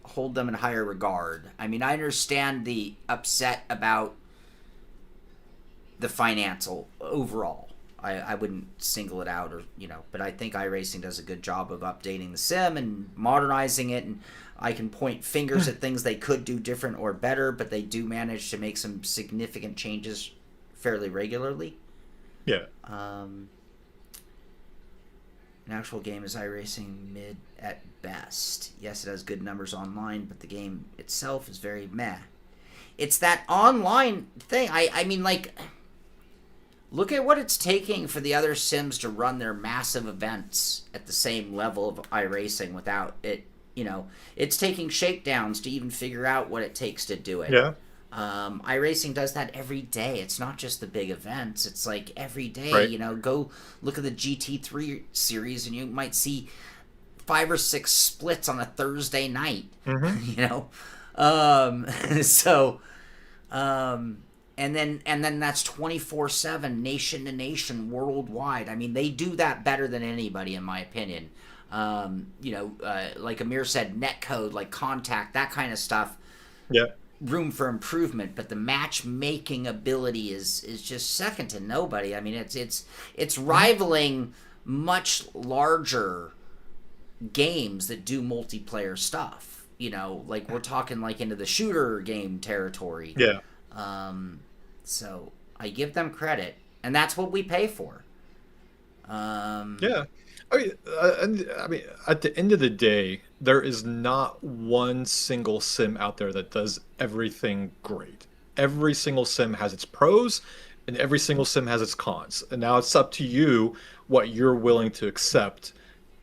[SPEAKER 3] hold them in higher regard. I understand the upset about the financial overall. I wouldn't single it out, but I think iRacing does a good job of updating the sim and modernizing it, and I can point fingers at things they could do different or better, but they do manage to make some significant changes fairly regularly.
[SPEAKER 4] Yeah.
[SPEAKER 3] An actual game is iRacing mid at best. Yes, it has good numbers online, but the game itself is very meh. It's that online thing. Look at what it's taking for the other sims to run their massive events at the same level of iRacing without it. It's taking shakedowns to even figure out what it takes to do it.
[SPEAKER 4] Yeah.
[SPEAKER 3] iRacing does that every day. It's not just the big events. It's like every day,
[SPEAKER 4] right.
[SPEAKER 3] Go look at the GT3 series and you might see 5 or 6 splits on a Thursday night, and then that's 24/7 nation to nation worldwide. They do that better than anybody in my opinion. Like Amir said, netcode, like contact, that kind of stuff.
[SPEAKER 4] Yeah.
[SPEAKER 3] Room for improvement, but the matchmaking ability is just second to nobody. It's rivaling much larger games that do multiplayer stuff. Like we're talking like into the shooter game territory.
[SPEAKER 4] Yeah.
[SPEAKER 3] So I give them credit, and that's what we pay for.
[SPEAKER 4] Yeah. At the end of the day, there is not one single sim out there that does everything great. Every single sim has its pros, and every single sim has its cons. And now it's up to you what you're willing to accept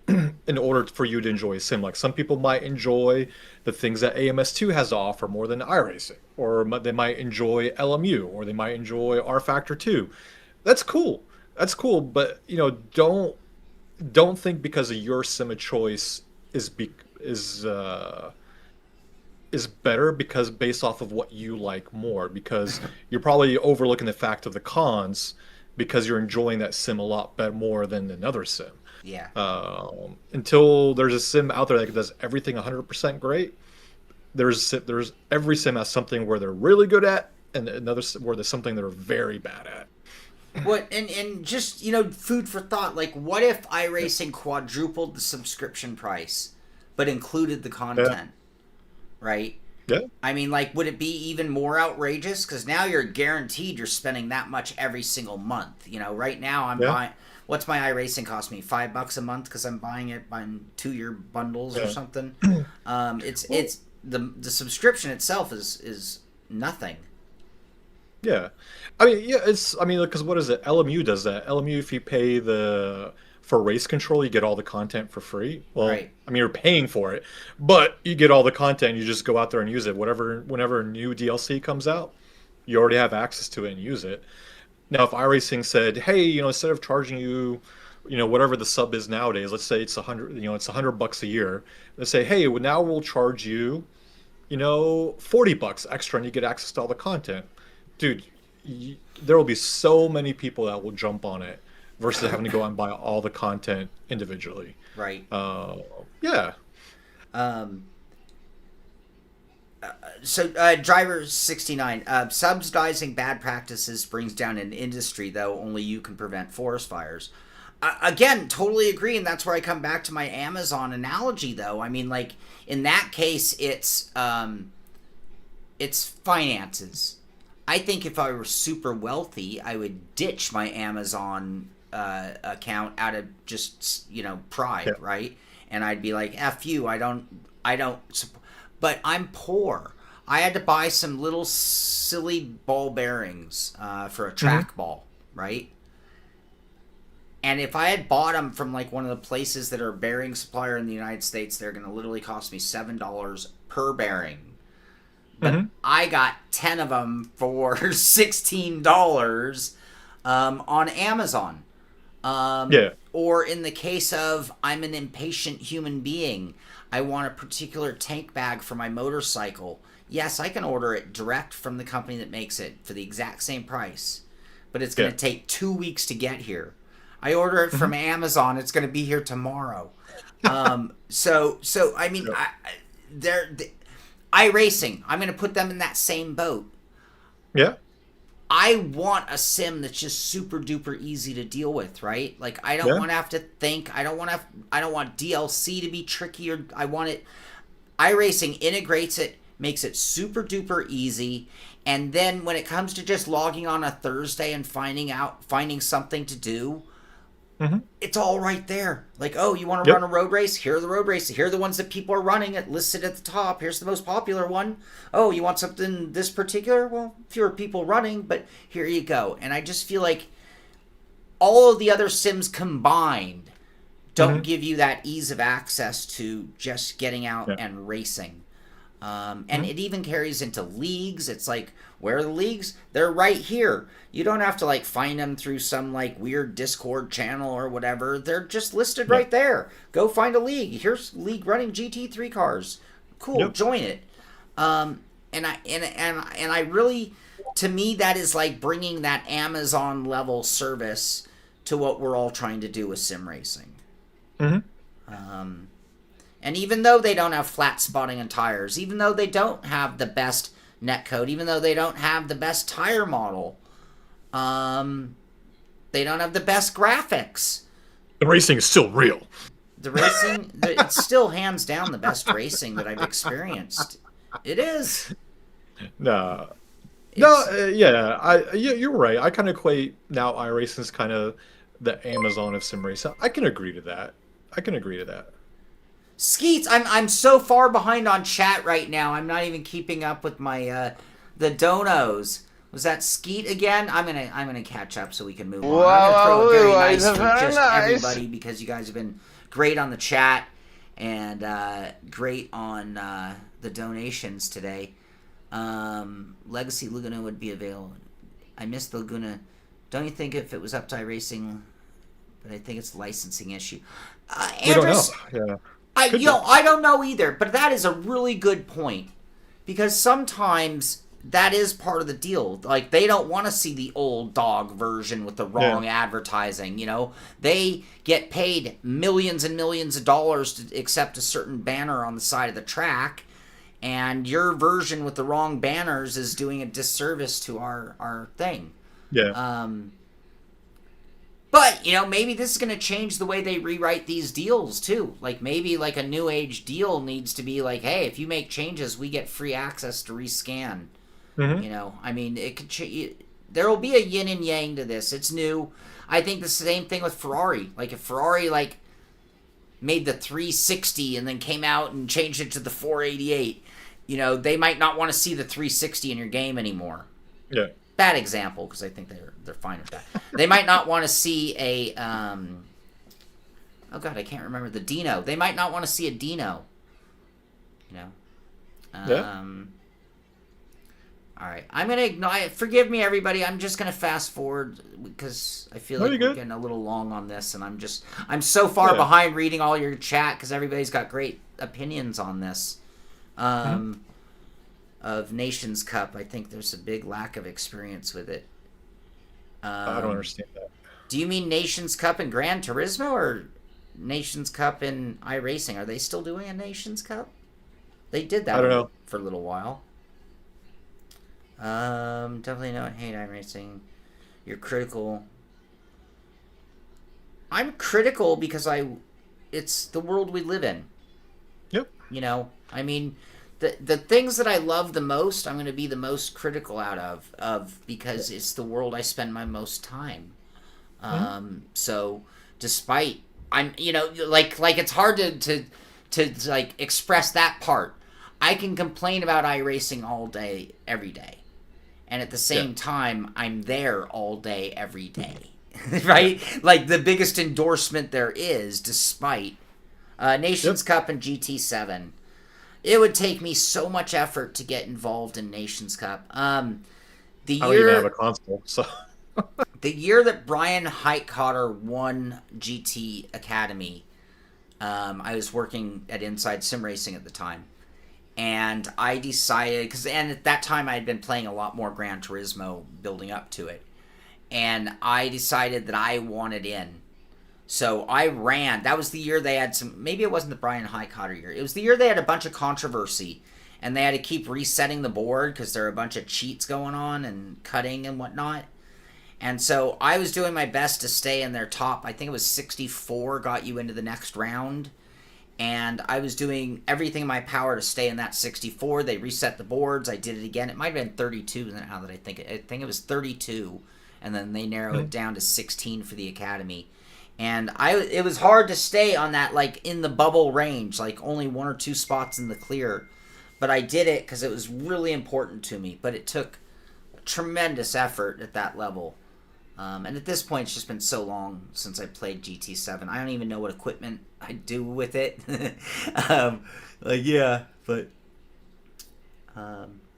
[SPEAKER 4] in order for you to enjoy a sim. Like some people might enjoy the things that AMS2 has to offer more than iRacing, or they might enjoy LMU, or they might enjoy R Factor 2. That's cool. That's cool, but don't think because of your sim of choice is better because based off of what you like more, because you're probably overlooking the fact of the cons because you're enjoying that sim a lot more than another sim.
[SPEAKER 3] Yeah.
[SPEAKER 4] Until there's a sim out there that does everything 100% great, there's every sim has something where they're really good at, and another where there's something they're very bad at.
[SPEAKER 3] What and just food for thought. Like, what if iRacing quadrupled the subscription price, but included the content, right?
[SPEAKER 4] Yeah.
[SPEAKER 3] I mean, like, would it be even more outrageous? Because now you're guaranteed you're spending that much every single month. Right now I'm buying. What's my iRacing cost me? $5 a month because I'm buying it by 2-year bundles or something. It's the subscription itself is nothing.
[SPEAKER 4] Yeah, I mean, because what is it? LMU does that. LMU, if you pay for race control, you get all the content for free. Well,
[SPEAKER 3] Right.
[SPEAKER 4] I mean, you're paying for it, but you get all the content. You just go out there and use it. Whenever new DLC comes out, you already have access to it and use it. Now, if iRacing said, hey, instead of charging you, whatever the sub is nowadays, let's say it's $100, it's $100 a year. Let's say, hey, well, now we'll charge you, $40 extra, and you get access to all the content. Dude, there will be so many people that will jump on it versus having to go out and buy all the content individually.
[SPEAKER 3] Right.
[SPEAKER 4] Yeah.
[SPEAKER 3] So Driver 69, subsidizing bad practices brings down an industry, though only you can prevent forest fires. Again, totally agree, and that's where I come back to my Amazon analogy, though. I mean, like, in that case, it's finances. I think if I were super wealthy, I would ditch my Amazon account out of just pride, right? And I'd be like, F you, I don't support. But I'm poor. I had to buy some little silly ball bearings for a trackball, right? And if I had bought them from like one of the places that are a bearing supplier in the United States, they're going to literally cost me $7 per bearing. But I got 10 of them for $16 on Amazon. Or in the case of I'm an impatient human being, I want a particular tank bag for my motorcycle. Yes, I can order it direct from the company that makes it for the exact same price. But it's going to take 2 weeks to get here. I order it from Amazon. It's going to be here tomorrow. So I mean, iRacing, I'm going to put them in that same boat.
[SPEAKER 4] Yeah.
[SPEAKER 3] I want a sim that's just super duper easy to deal with, right? Like, I don't want to have to think. I don't want DLC to be tricky, or I want it. iRacing integrates it, makes it super duper easy, and then when it comes to just logging on a Thursday and finding something to do, it's all right there. Like, oh, you want to run a road race? Here are the road races. Here are the ones that people are running. It listed at the top. Here's the most popular one. Oh, you want something this particular? Well, fewer people running, but here you go. And I just feel like all of the other sims combined don't give you that ease of access to just getting out and racing. And it even carries into leagues. It's like, where are the leagues? They're right here. You don't have to like find them through some like weird Discord channel or whatever. They're just listed right there. Go find a league. Here's league running GT3 cars. Cool, join it. And I really, to me, that is like bringing that Amazon level service to what we're all trying to do with sim racing. And even though they don't have flat spotting and tires, even though they don't have the best netcode, even though they don't have the best tire model, they don't have the best graphics.
[SPEAKER 4] The racing is still real.
[SPEAKER 3] The racing, it's still hands down the best racing that I've experienced. It is.
[SPEAKER 4] You're right. I kind of equate now iRacing is kind of the Amazon of sim racing. I can agree to that.
[SPEAKER 3] Skeets, I'm so far behind on chat right now. I'm not even keeping up with my the donos. Was that Skeet again? I'm gonna catch up so we can move on. I'm gonna throw a very nice for just everybody because you guys have been great on the chat and great on the donations today. Legacy Laguna would be available. I missed Laguna. Don't you think if it was up to iRacing? But I think it's a licensing issue.
[SPEAKER 4] We don't know. Yeah.
[SPEAKER 3] I don't know either, but that is a really good point because sometimes that is part of the deal. Like, they don't want to see the old dog version with the wrong advertising, you know? They get paid millions and millions of dollars to accept a certain banner on the side of the track, and your version with the wrong banners is doing a disservice to our thing.
[SPEAKER 4] Yeah.
[SPEAKER 3] But, you know, maybe this is going to change the way they rewrite these deals, too. Like, maybe, like, a new age deal needs to be like, hey, if you make changes, we get free access to rescan.
[SPEAKER 4] Mm-hmm.
[SPEAKER 3] You know, I mean, it could there will be a yin and yang to this. It's new. I think the same thing with Ferrari. Like, if Ferrari, like, made the 360 and then came out and changed it to the 488, you know, they might not want to see the 360 in your game anymore.
[SPEAKER 4] Yeah.
[SPEAKER 3] Bad example, because I think they're fine with that. They might not want to see a oh god, I can't remember the Dino. They might not want to see a Dino. You know. All right, I'm gonna ignore. Forgive me, everybody. I'm just gonna fast forward because I feel like we're getting a little long on this, and I'm so far behind reading all your chat because everybody's got great opinions on this. Of Nations Cup, I think there's a big lack of experience with it.
[SPEAKER 4] I don't understand that.
[SPEAKER 3] Do you mean Nations Cup in Gran Turismo or Nations Cup in iRacing? Are they still doing a Nations Cup? They did that for a little while. Definitely don't hate iRacing. You're critical. I'm critical because it's the world we live in.
[SPEAKER 4] Yep.
[SPEAKER 3] You know, I mean, the things that I love the most, I'm going to be the most critical out of because it's the world I spend my most time. So despite you know, like it's hard to like express that part. I can complain about iRacing all day, every day. And at the same time, I'm there all day, every day. Right? Like the biggest endorsement there is, despite Nations Cup and GT7. It would take me so much effort to get involved in Nations Cup.
[SPEAKER 4] I don't even have a console, so...
[SPEAKER 3] The year that Brian Heitcotter won GT Academy, I was working at Inside Sim Racing at the time. And I decided... And at that time, I had been playing a lot more Gran Turismo building up to it. And I decided that I wanted in. So I ran. That was the year they had some... Maybe it wasn't the Brian Heitcotter year. It was the year they had a bunch of controversy. And they had to keep resetting the board because there were a bunch of cheats going on and cutting and whatnot. And so I was doing my best to stay in their top. I think it was 64 got you into the next round. And I was doing everything in my power to stay in that 64. They reset the boards. I did it again. It might have been 32 now that I think it. I think it was 32. And then they narrowed it down to 16 for the Academy. And it was hard to stay on that, like, in the bubble range, like only 1 or 2 spots in the clear. But I did it because it was really important to me. But it took tremendous effort at that level. And at this point, it's just been so long since I played GT7. I don't even know what equipment I do with it.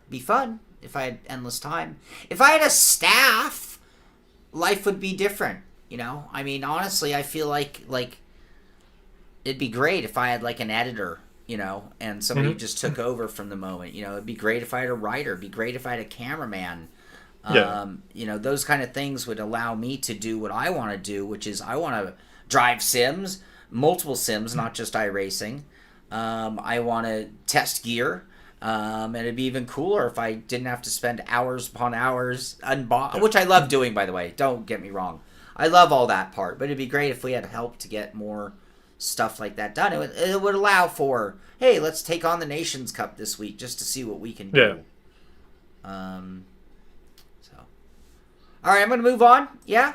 [SPEAKER 3] Be fun if I had endless time. If I had a staff, life would be different. You know, I mean, honestly, I feel like it'd be great if I had like an editor, you know, and somebody who just took over from the moment. You know, it'd be great if I had a writer. It'd be great if I had a cameraman. You know, those kind of things would allow me to do what I want to do, which is I want to drive sims, multiple sims, not just iRacing. I want to test gear. And it'd be even cooler if I didn't have to spend hours upon hours which I love doing, by the way. Don't get me wrong. I love all that part, but it'd be great if we had help to get more stuff like that done. It would allow for, hey, let's take on the Nations Cup this week just to see what we can do. All right, I'm going to move on. Yeah?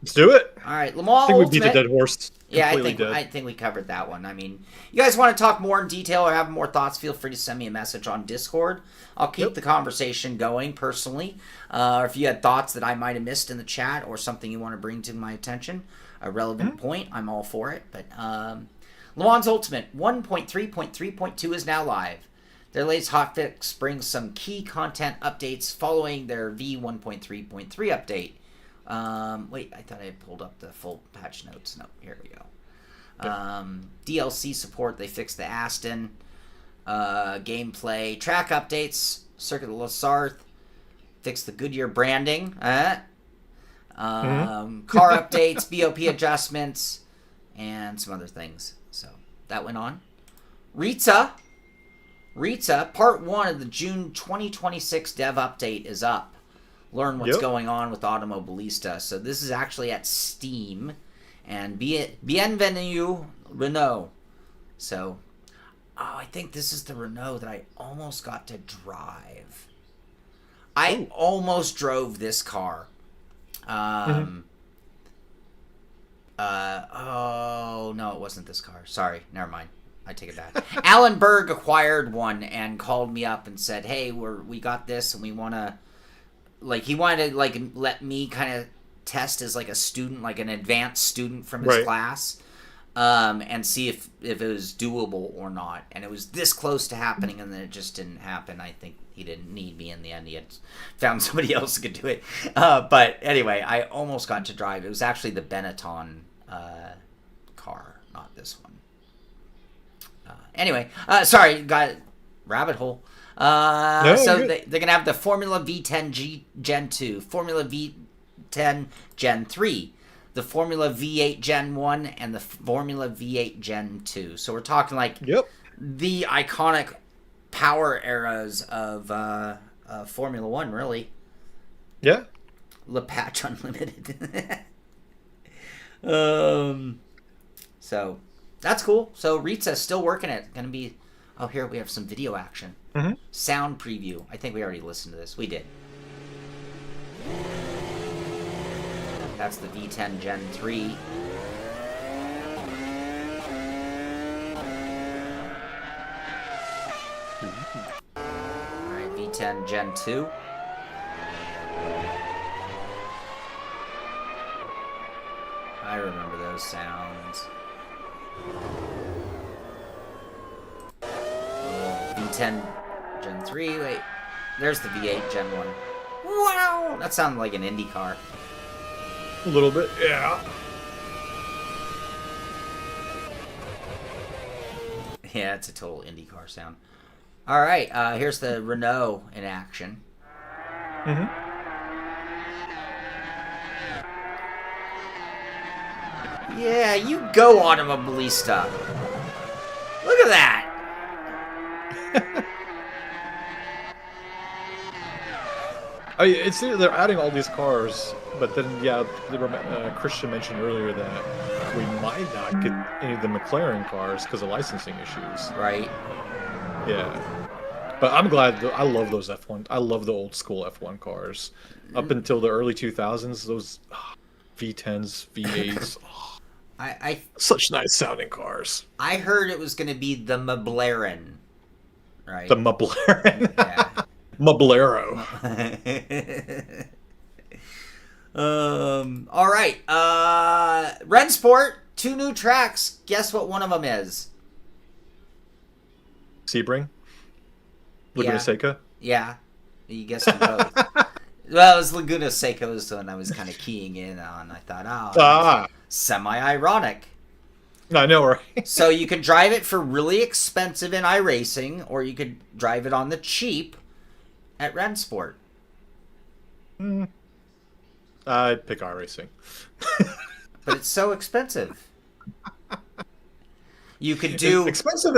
[SPEAKER 4] Let's do it.
[SPEAKER 3] All right, Le Mans
[SPEAKER 4] I think we
[SPEAKER 3] Ultimate.
[SPEAKER 4] beat the dead horse.
[SPEAKER 3] Yeah, I think we covered that one. I mean, you guys want to talk more in detail or have more thoughts, feel free to send me a message on Discord. I'll keep the conversation going personally. Or if you had thoughts that I might have missed in the chat or something you want to bring to my attention, a relevant point, I'm all for it. But Le Mans Ultimate 1.3.3.2 is now live. Their latest hotfix brings some key content updates following their V1.3.3 update. Wait, I thought I had pulled up the full patch notes. No, here we go. DLC support, they fixed the Aston. Gameplay, track updates, Circuit de la Sarthe, fixed the Goodyear branding. Car updates, BOP adjustments, and some other things. So that went on. Reiza, part 1 of the June 2026 dev update is up. Learn what's going on with Automobilista. So this is actually at Steam. And Bienvenue Renault. So, I think this is the Renault that I almost got to drive. I almost drove this car. Oh, no, it wasn't this car. Sorry, never mind. I take it back. Alan Berg acquired one and called me up and said, hey, we got this and we want to... Like, he wanted to, like, let me kind of test as, like, a student, like an advanced student from his class, and see if it was doable or not. And it was this close to happening, and then it just didn't happen. I think he didn't need me in the end. He had found somebody else who could do it. But anyway, I almost got to drive. It was actually the Benetton car, not this one. Anyway, sorry, got rabbit hole. So they're going to have the Formula V10 Gen 2, Formula V10 Gen 3, the Formula V8 Gen 1, and the Formula V8 Gen 2. So we're talking like the iconic power eras of Formula 1, really. Yeah. Le Patch Unlimited. So that's cool. So Reiza's still working it. Going to be... Oh, here we have some video action. Sound preview. I think we already listened to this. We did. That's the V10 Gen 3. Alright, V10 Gen 2. I remember those sounds. V10 Gen 3. Wait, there's the V8 Gen 1. Wow! That sounded like an Indy car.
[SPEAKER 4] A little bit, yeah.
[SPEAKER 3] Yeah, it's a total Indy car sound. Alright, here's the Renault in action. Yeah, you go, Automobilista. Look at that.
[SPEAKER 4] It's they're adding all these cars, but then Christian mentioned earlier that we might not get any of the McLaren cars because of licensing issues.
[SPEAKER 3] Right.
[SPEAKER 4] Yeah, but I'm glad. I love those F1. I love the old school F1 cars. Up until the early 2000s, those V10s, V8s. Such nice sounding cars.
[SPEAKER 3] I heard it was going to be the McLaren. Right.
[SPEAKER 4] The McLaren. Yeah. Mablero.
[SPEAKER 3] All right. Rennsport, 2 new tracks. Guess what one of them is?
[SPEAKER 4] Sebring? Laguna Seca?
[SPEAKER 3] Yeah. You guessed them both. Well, it was Laguna Seca was the one I was kind of keying in on. I thought, semi-ironic.
[SPEAKER 4] I know, right?
[SPEAKER 3] So you could drive it for really expensive in iRacing, or you could drive it on the cheap at Rennsport.
[SPEAKER 4] I'd pick iRacing.
[SPEAKER 3] But it's so expensive. You could do...
[SPEAKER 4] Expensive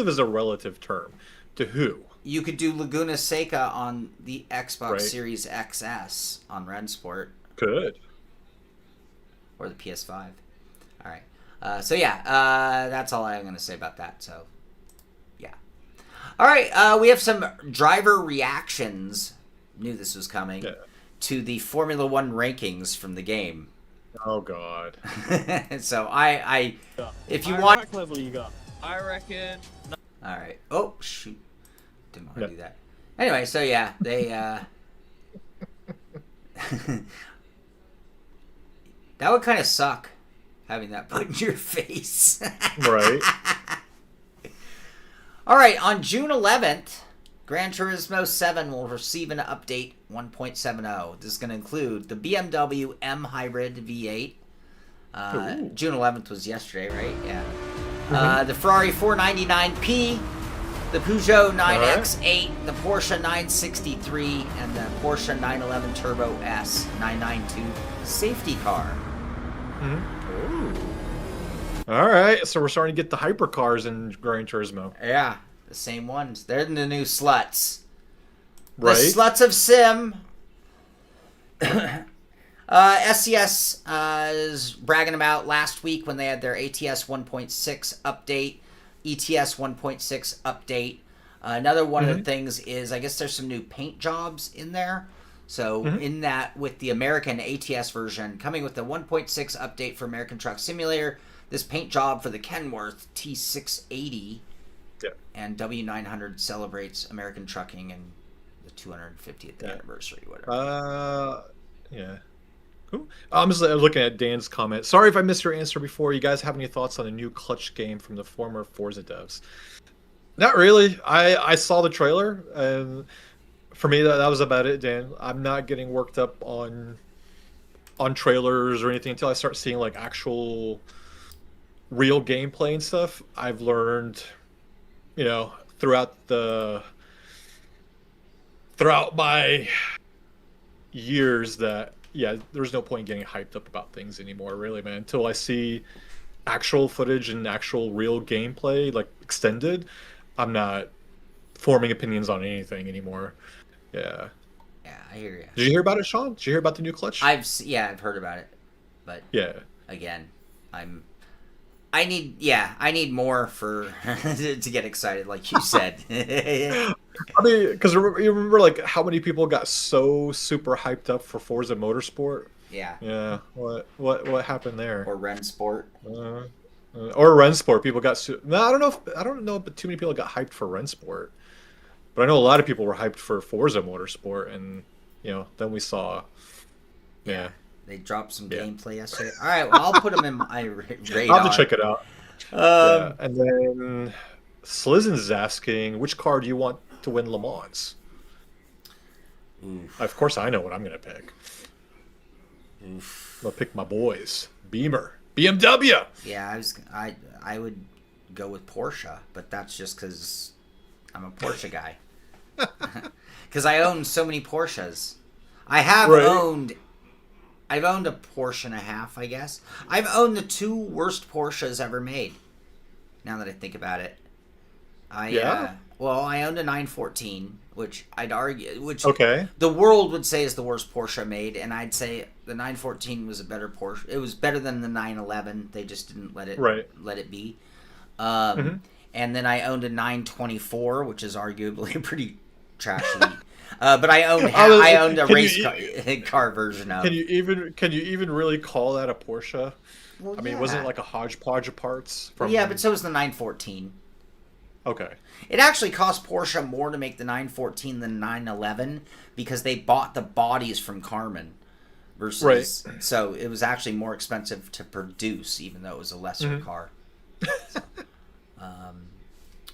[SPEAKER 4] is a relative term. To who?
[SPEAKER 3] You could do Laguna Seca on the Xbox Series XS on Rennsport.
[SPEAKER 4] Could.
[SPEAKER 3] Or the PS5. All right. That's all I'm going to say about that. So, yeah. All right, we have some driver reactions. Knew this was coming. To the Formula 1 rankings from the game.
[SPEAKER 4] Oh, God.
[SPEAKER 3] So, if you want...
[SPEAKER 6] What level you got? I reckon...
[SPEAKER 3] All right. Oh, shoot. Didn't want to do that. Anyway, so yeah, they... That would kind of suck, having that put in your face.
[SPEAKER 4] Right.
[SPEAKER 3] All right, on June 11th, Gran Turismo 7 will receive an update 1.70. This is going to include the BMW M Hybrid V8. June 11th was yesterday, right? Yeah. The Ferrari 499P, the Peugeot 9X8, the Porsche 963, and the Porsche 911 Turbo S 992 safety car.
[SPEAKER 4] All right, so we're starting to get the hypercars in Gran Turismo.
[SPEAKER 3] Yeah, the same ones. They're the new sluts.
[SPEAKER 4] Right.
[SPEAKER 3] The sluts of sim. SCS is bragging about last week when they had their ATS 1.6 update, ETS 1.6 update. Another one of the things is, I guess there's some new paint jobs in there. So in that, with the American ATS version coming with the 1.6 update for American Truck Simulator, this paint job for the Kenworth T680 and W900 celebrates American trucking and the 250th anniversary, whatever.
[SPEAKER 4] Yeah. Cool. I'm just looking at Dan's comment. Sorry if I missed your answer before. You guys have any thoughts on the new clutch game from the former Forza devs? Not really. I saw the trailer, and for me, that was about it, Dan. I'm not getting worked up on trailers or anything until I start seeing like actual real gameplay and stuff. I've learned, throughout my years that there's no point in getting hyped up about things anymore, really, man, until I see actual footage and actual real gameplay, like extended. I'm not forming opinions on anything anymore. Yeah,
[SPEAKER 3] I hear you.
[SPEAKER 4] Did you hear about it, Shaun? Did you hear about the new clutch?
[SPEAKER 3] I've heard about it, but again, I need more for to get excited, like you said.
[SPEAKER 4] I mean, because you remember like how many people got so super hyped up for Forza Motorsport? Yeah. What happened there?
[SPEAKER 3] Or Rennsport.
[SPEAKER 4] Or Rennsport. People got no. I don't know, but too many people got hyped for Rennsport. But I know a lot of people were hyped for Forza Motorsport, and then we saw. Yeah.
[SPEAKER 3] They dropped some gameplay yesterday. All right, well, I'll put them in my radar.
[SPEAKER 4] I'll have to check it out. And then Slizzens is asking, which car do you want to win Le Mans? Of course, I know what I'm going to pick. I'm going to pick my boys. Beamer. BMW!
[SPEAKER 3] Yeah, I would go with Porsche, but that's just because I'm a Porsche guy. Because I own so many Porsches. I've owned a Porsche and a half, I guess. I've owned the two worst Porsches ever made. Now that I think about it, I owned a 914, which I'd argue, the world would say is the worst Porsche made, and I'd say the 914 was a better Porsche. It was better than the 911. They just didn't let it be. And then I owned a 924, which is arguably pretty trashy. But I owned a race car version of.
[SPEAKER 4] Can you even really call that a Porsche? Well, I mean, wasn't it like a hodgepodge of parts?
[SPEAKER 3] But so was the 914.
[SPEAKER 4] Okay.
[SPEAKER 3] It actually cost Porsche more to make the 914 than 911 because they bought the bodies from Carmen. Versus, so it was actually more expensive to produce, even though it was a lesser car.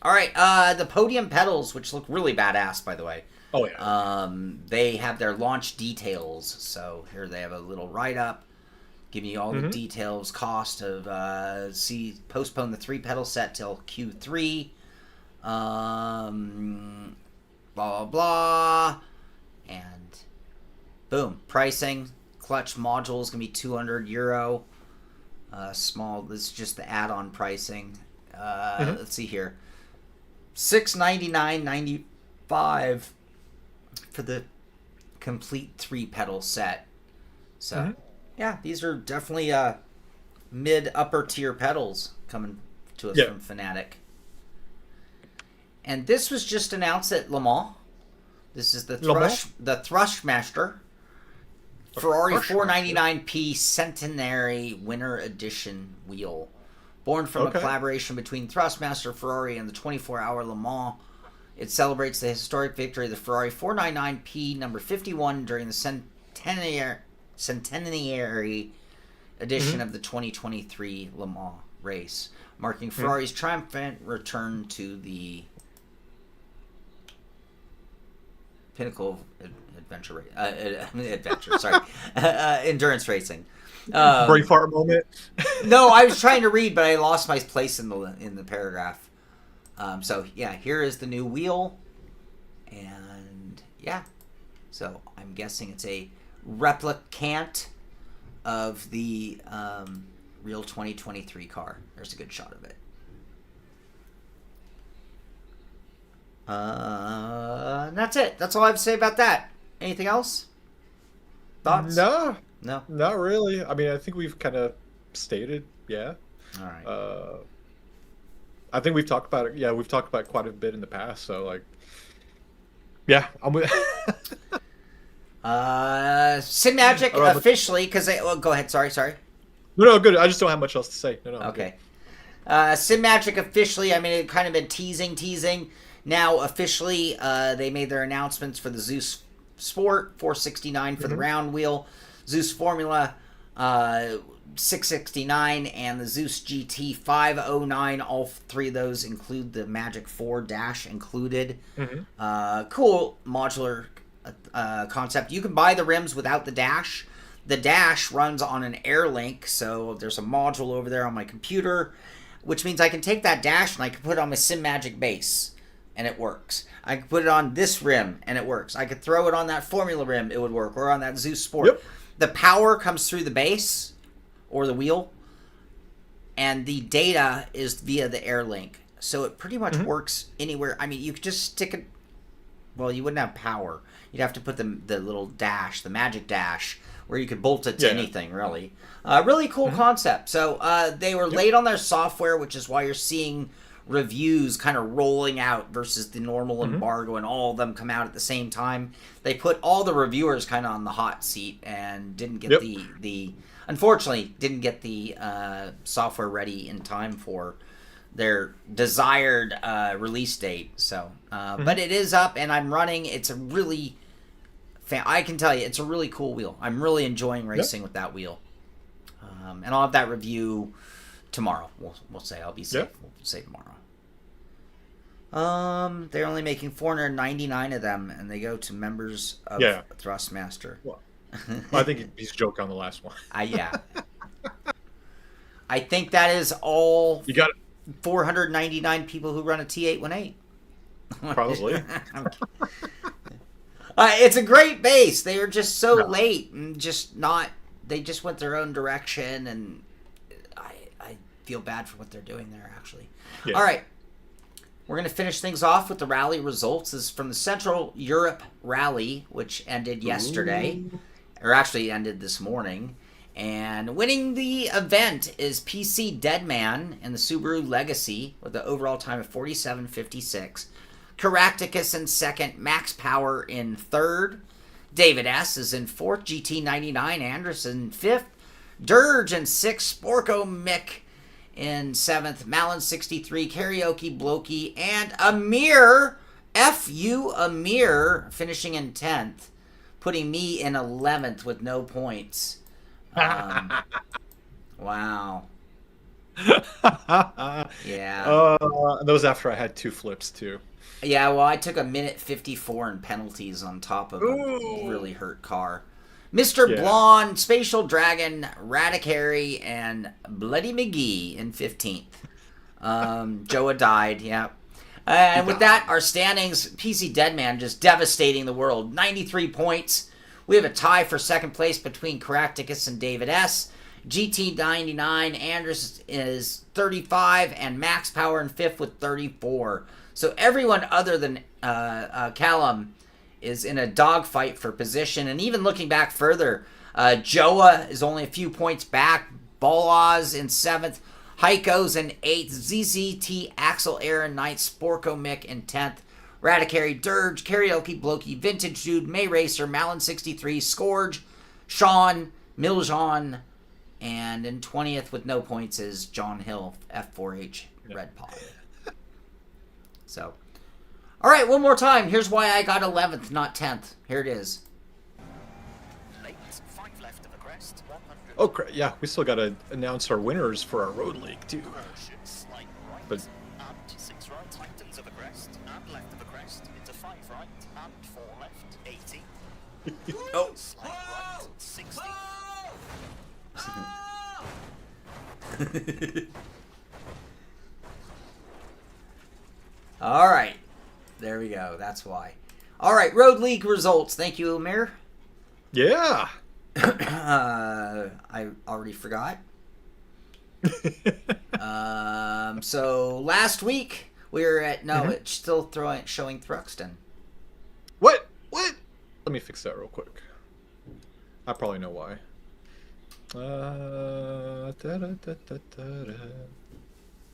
[SPEAKER 3] All right, the Podium pedals, which look really badass, by the way.
[SPEAKER 4] Oh, yeah.
[SPEAKER 3] They have their launch details. So here they have a little write-up giving you all the details, cost of, postpone the 3-pedal set till Q3. Blah, blah, blah. And boom, pricing. Clutch module is going to be €200. This is just the add-on pricing. Let's see here. $699.95 for the complete 3-pedal set. So, these are definitely mid-upper tier pedals coming to us from Fanatec. And this was just announced at Le Mans. This is the Thrustmaster Ferrari 499P Centenary Winter Edition wheel. Born from a collaboration between Thrustmaster, Ferrari, and the 24-hour Le Mans. It celebrates the historic victory of the Ferrari 499P number 51 during the centenary edition of the 2023 Le Mans race, marking Ferrari's triumphant return to the pinnacle of endurance racing.
[SPEAKER 4] Braveheart moment.
[SPEAKER 3] No, I was trying to read, but I lost my place in the paragraph. So yeah, here is the new wheel, and yeah, so I'm guessing it's a replicant of the real 2023 car. There's a good shot of it. And that's it. That's all I have to say about that. Anything else? Thoughts?
[SPEAKER 4] No,
[SPEAKER 3] No.
[SPEAKER 4] not really. I mean, I think we've kind of stated, yeah.
[SPEAKER 3] All right.
[SPEAKER 4] I think we've talked about it. Yeah, we've talked about it quite a bit in the past. So like, yeah, I'm with.
[SPEAKER 3] Sim Magic officially, because go ahead. Sorry.
[SPEAKER 4] No, good. I just don't have much else to say. No.
[SPEAKER 3] Okay. Sim Magic officially. I mean, it kind of been teasing. Now officially, they made their announcements for the Zeus Sport 469 for the round wheel, Zeus Formula 669, and the Zeus GT 509. All three of those include the Magic 4 dash included. Cool modular concept. You can buy the rims without the dash. The dash runs on an Airlink, so there's a module over there on my computer, which means I can take that dash and I can put it on my Sim Magic base, and it works. I can put it on this rim, and it works. I could throw it on that Formula rim, it would work, or on that Zeus Sport.
[SPEAKER 4] Yep.
[SPEAKER 3] The power comes through the base, or the wheel, and the data is via the Airlink. So it pretty much works anywhere. I mean, you could just stick it... Well, you wouldn't have power. You'd have to put the little dash, the magic dash, where you could bolt it to anything, really. Really cool concept. So they were late on their software, which is why you're seeing reviews kind of rolling out versus the normal embargo, and all of them come out at the same time. They put all the reviewers kind of on the hot seat and didn't get the unfortunately didn't get the software ready in time for their desired release date. So but it is up and I'm running. It's a really I can tell you it's a really cool wheel. I'm really enjoying racing with that wheel. And I'll have that review tomorrow. We'll say I'll be safe. We'll say tomorrow. They're only making 499 of them, and they go to members of Thrustmaster.
[SPEAKER 4] Well, I think he's joking on the last one.
[SPEAKER 3] Yeah. I think that is all.
[SPEAKER 4] You got
[SPEAKER 3] 499 people who run a T818.
[SPEAKER 4] Probably.
[SPEAKER 3] It's a great base. They are just so late and just not. They just went their own direction, and I feel bad for what they're doing there. Actually. Yeah. All right. We're going to finish things off with the rally results. This is from the Central Europe Rally, which ended yesterday, or actually ended this morning. And winning the event is PC Deadman in the Subaru Legacy with the overall time of 47.56. Caractacus in second, Max Power in third. David S. is in fourth, GT99 Anderson fifth. Dirge in sixth, Sporko Mick in seventh, Malin 63, Karaoke Blokey, and Amir, F.U. Amir, finishing in 10th, putting me in 11th with no points. Wow. Yeah.
[SPEAKER 4] That was after I had 2 flips, too.
[SPEAKER 3] Yeah, well, I took a minute 54 in penalties on top of a really hurt car. Mr. Blonde, Spatial Dragon, Radicary, and Bloody McGee in 15th. Joa died, And with that, our standings, PC Deadman just devastating the world. 93 points. We have a tie for second place between Caractacus and David S. GT99, Andrus is 35, and Max Power in 5th with 34. So everyone other than Callum is in a dogfight for position. And even looking back further, Joa is only a few points back. Balaz in 7th. Heiko's in 8th. ZZT, Axel Aaron 9th. Sporko Mick in 10th. Radicary, Dirge, Karaoke Blokey, Vintage Dude, May Racer, Malin 63, Scourge, Shaun, Miljon, and in 20th with no points is John Hill, F4H, Red Pod. So, all right, one more time. Here's why I got 11th, not 10th. Here it is.
[SPEAKER 5] Late, 5 left of the crest, 100.
[SPEAKER 4] Oh, yeah, we still got to announce our winners for our road league, too.
[SPEAKER 5] Caution, slight right,
[SPEAKER 4] But-
[SPEAKER 5] and 6 right, tightens of the crest, and left of the crest, into 5 right, and 4 left, 80.
[SPEAKER 3] Oh.
[SPEAKER 5] Slight right, 60.
[SPEAKER 3] All right. There we go. That's why. All right. Road League results. Thank you, Amir.
[SPEAKER 4] Yeah.
[SPEAKER 3] I already forgot. So last week we were at it's still showing Thruxton.
[SPEAKER 4] What? Let me fix that real quick. I probably know why.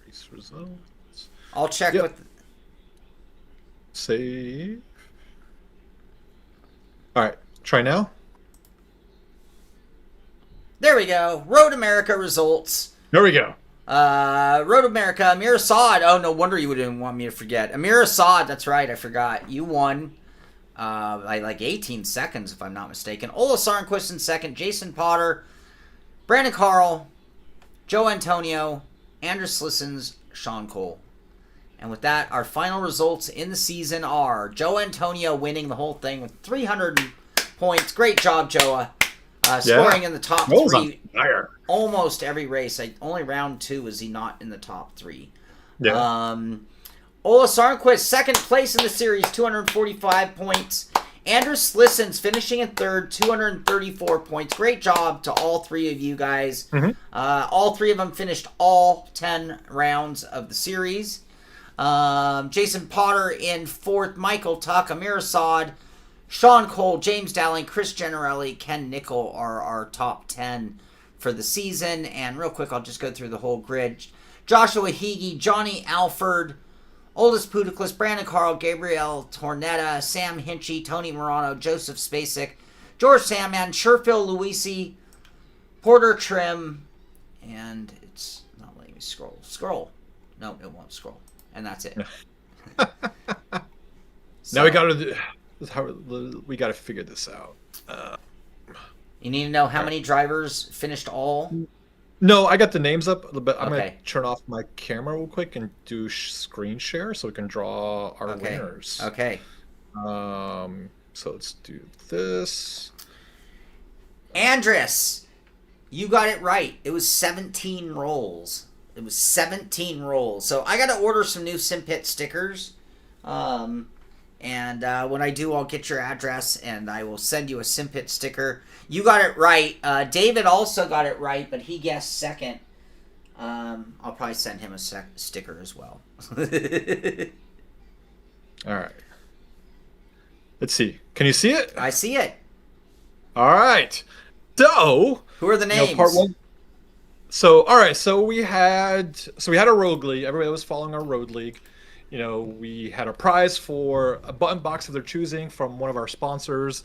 [SPEAKER 4] Race results.
[SPEAKER 3] I'll check with.
[SPEAKER 4] Save. All right. Try now.
[SPEAKER 3] There we go. Road America results.
[SPEAKER 4] There we go.
[SPEAKER 3] Road America, Amir Assad. Oh, no wonder you wouldn't want me to forget. Amir Assad, that's right, I forgot. You won by like 18 seconds, if I'm not mistaken. Ola Sarnquist in second. Jason Potter, Brandon Carl, Joe Antonio, Andrew Slissons, Shaun Cole. And with that, our final results in the season are Joe Antonio winning the whole thing with 300 points. Great job, Joa. Scoring in the top three almost every race. Only round 2 is he not in the top 3.
[SPEAKER 4] Yeah.
[SPEAKER 3] Ola Sarnquist, second place in the series, 245 points. Andrew Slissons finishing in third, 234 points. Great job to all 3 of you guys. All 3 of them finished all 10 rounds of the series. Jason Potter in fourth, Michael Tuck, Amir Assad, Shaun Cole, James Dowling, Chris Generelli, Ken Nickel are our top 10 for the season. And real quick, I'll just go through the whole grid. Joshua Higgy, Johnny Alford, Oldest Pudiclus, Brandon Carl, Gabriel Tornetta, Sam Hinchy, Tony Morano, Joseph Spacek, George Sandman, Sherfield Luisi, Porter Trim, and it's not letting me scroll. No, it won't scroll. And that's it.
[SPEAKER 4] Now we got to figure this out.
[SPEAKER 3] You need to know how many drivers finished all?
[SPEAKER 4] No, I got the names up, but I'm
[SPEAKER 3] Okay.
[SPEAKER 4] going to turn off my camera real quick and do screen share so we can draw our
[SPEAKER 3] Okay.
[SPEAKER 4] winners.
[SPEAKER 3] Okay.
[SPEAKER 4] So let's do this.
[SPEAKER 3] Andres, you got it right. It was 17 rolls. So I got to order some new Simpit stickers. And when I do, I'll get your address and I will send you a Simpit sticker. You got it right. David also got it right, but he guessed second. I'll probably send him a sticker as well.
[SPEAKER 4] All right. Let's see. Can you see it?
[SPEAKER 3] I see it.
[SPEAKER 4] All right. So,
[SPEAKER 3] Who are the names?
[SPEAKER 4] part 1. So, all right. So we had a road league. Everybody was following our road league. We had a prize for a button box of their choosing from one of our sponsors,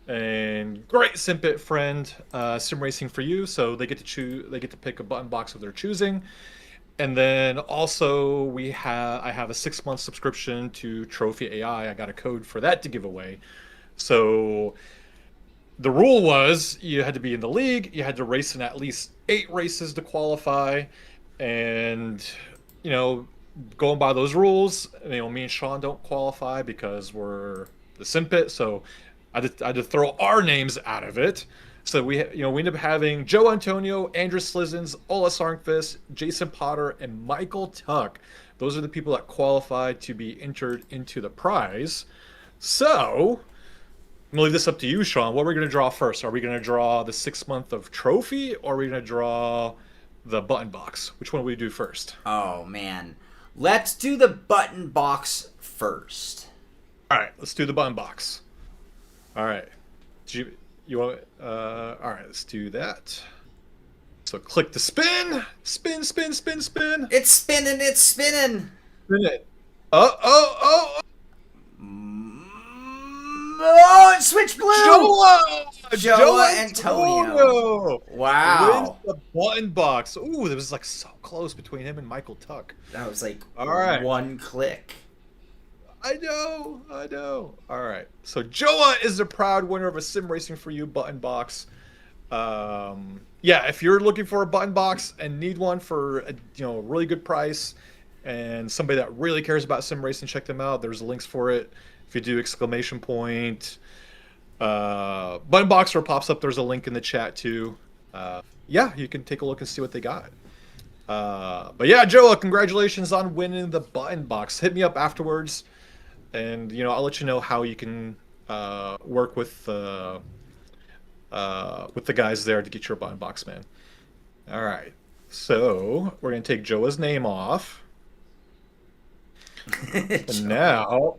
[SPEAKER 4] and great Simpit friend, Sim Racing for You. So they get to choose. They get to pick a button box of their choosing, and then also I have a 6-month subscription to Trophy AI. I got a code for that to give away. So the rule was you had to be in the league. You had to race in at least 8 races to qualify, and going by those rules, me and Shaun don't qualify because we're the Simpit, so I had to throw our names out of it. So we end up having Joe Antonio, Andrew Slissons, Ola Sarnquist, Jason Potter, and Michael Tuck. Those are the people that qualified to be entered into the prize. So I'm gonna leave this up to you, Shaun. What are we gonna draw first? Are we gonna draw the 6 month of trophy, or are we gonna draw the button box? Which one will we do first?
[SPEAKER 3] Oh, man. Let's do the button box first.
[SPEAKER 4] All right, let's do the button box. All right. You want? All right, let's do that. So click to spin. Spin, spin, spin, spin.
[SPEAKER 3] It's spinning.
[SPEAKER 4] Spin it. Oh.
[SPEAKER 3] Oh, it switched blue.
[SPEAKER 4] Joe
[SPEAKER 3] Antonio. Wow.
[SPEAKER 4] Wins the button box. Ooh, there was like so close between him and Michael Tuck.
[SPEAKER 3] That was like
[SPEAKER 4] All right.
[SPEAKER 3] one click.
[SPEAKER 4] I know. All right. So Joa is the proud winner of a Sim Racing for You button box. If you're looking for a button box and need one for a really good price, and somebody that really cares about sim racing, check them out. There's links for it. If you do ! Button box where it pops up, there's a link in the chat too. You can take a look and see what they got. But yeah, Joe, congratulations on winning the button box. Hit me up afterwards, and I'll let you know how you can work with the guys there to get your button box, man. All right, so we're gonna take Joa's name off, and now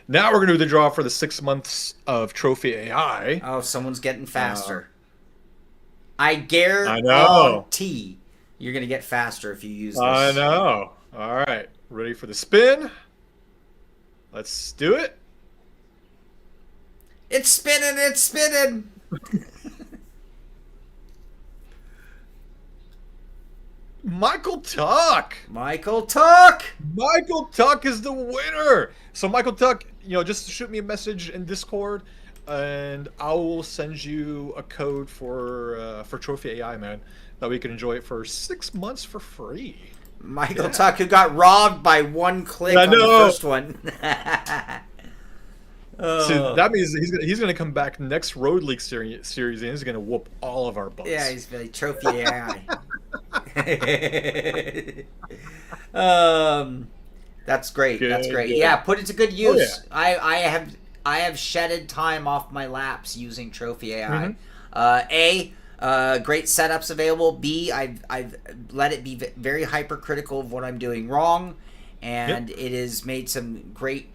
[SPEAKER 4] we're gonna do the draw for the 6 months of Trophy AI.
[SPEAKER 3] Oh, someone's getting faster. I guarantee
[SPEAKER 4] know.
[SPEAKER 3] You're going to get faster if you use this.
[SPEAKER 4] I know. All right. Ready for the spin? Let's do it.
[SPEAKER 3] It's spinning. It's spinning.
[SPEAKER 4] Michael Tuck.
[SPEAKER 3] Michael Tuck.
[SPEAKER 4] Michael Tuck is the winner. So Michael Tuck, just shoot me a message in Discord, and I will send you a code for Trophy AI, man, that we can enjoy it for 6 months for free.
[SPEAKER 3] Michael Tuck, who got robbed by one click on the first one.
[SPEAKER 4] So that means he's gonna come back next Road League series and he's gonna whoop all of our butts.
[SPEAKER 3] Yeah, he's really Trophy AI. That's great.
[SPEAKER 4] Good,
[SPEAKER 3] That's great.
[SPEAKER 4] good.
[SPEAKER 3] Yeah, put it to good use.
[SPEAKER 4] Oh, yeah.
[SPEAKER 3] I have shedded time off my laps using Trophy AI. Great setups available. B, I've let it be very hypercritical of what I'm doing wrong, and it has made some great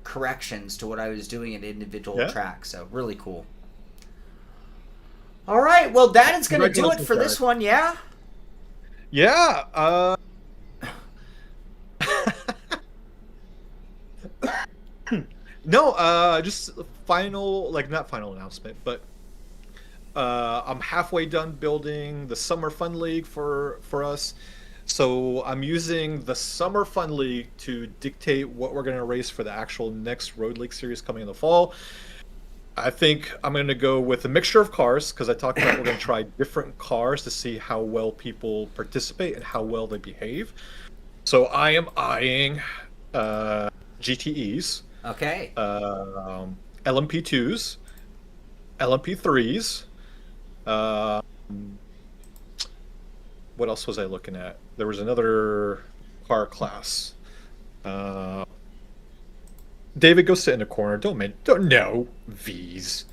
[SPEAKER 3] corrections to what I was doing in individual tracks. So really cool. All right, well that is going to do it for this one. Yeah.
[SPEAKER 4] Yeah. No. Just final, not final announcement, but. I'm halfway done building the Summer Fun League for us. So I'm using the Summer Fun League to dictate what we're going to race for the actual next Road League series coming in the fall. I think I'm going to go with a mixture of cars because I talked about we're going to try different cars to see how well people participate and how well they behave. So I am eyeing GTEs.
[SPEAKER 3] Okay.
[SPEAKER 4] LMP2s, LMP3s. What else was I looking at? There was another car class. David, go sit in the corner. Don't know V's.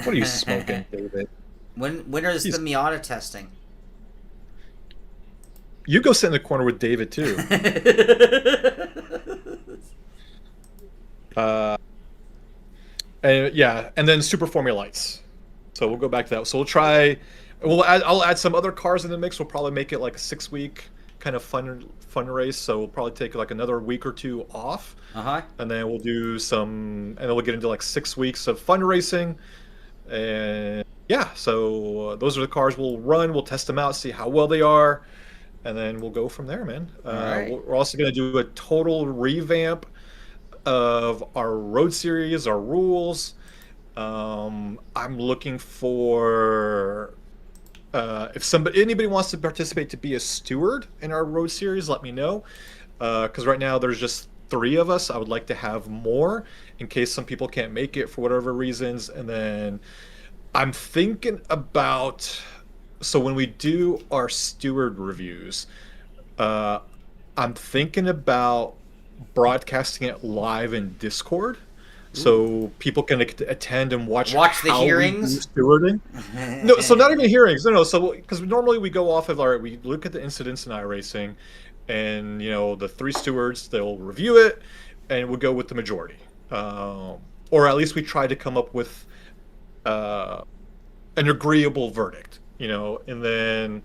[SPEAKER 4] What are you smoking, David?
[SPEAKER 3] When is the Miata testing?
[SPEAKER 4] You go sit in the corner with David too. And then Super Formula Lights. So we'll go back to that. So I'll add some other cars in the mix. We'll probably make it like a 6-week kind of fun race. So we'll probably take like another week or two off. And then we'll do and then we'll get into like 6 weeks of fun racing. And yeah, so those are the cars we'll run. We'll test them out, see how well they are. And then we'll go from there, man. We're also going to do a total revamp of our road series, our rules. I'm looking for if anybody wants to participate to be a steward in our road series, let me know. Because right now there's just 3 of us. I would like to have more in case some people can't make it for whatever reasons. And then I'm thinking about, so when we do our steward reviews, I'm thinking about broadcasting it live in Discord. So people can attend and watch
[SPEAKER 3] the hearings.
[SPEAKER 4] Stewarding. No, so not even hearings. No. So because normally we go off of we look at the incidents in iRacing, and the 3 stewards, they'll review it, and we'll go with the majority, or at least we try to come up with an agreeable verdict. And then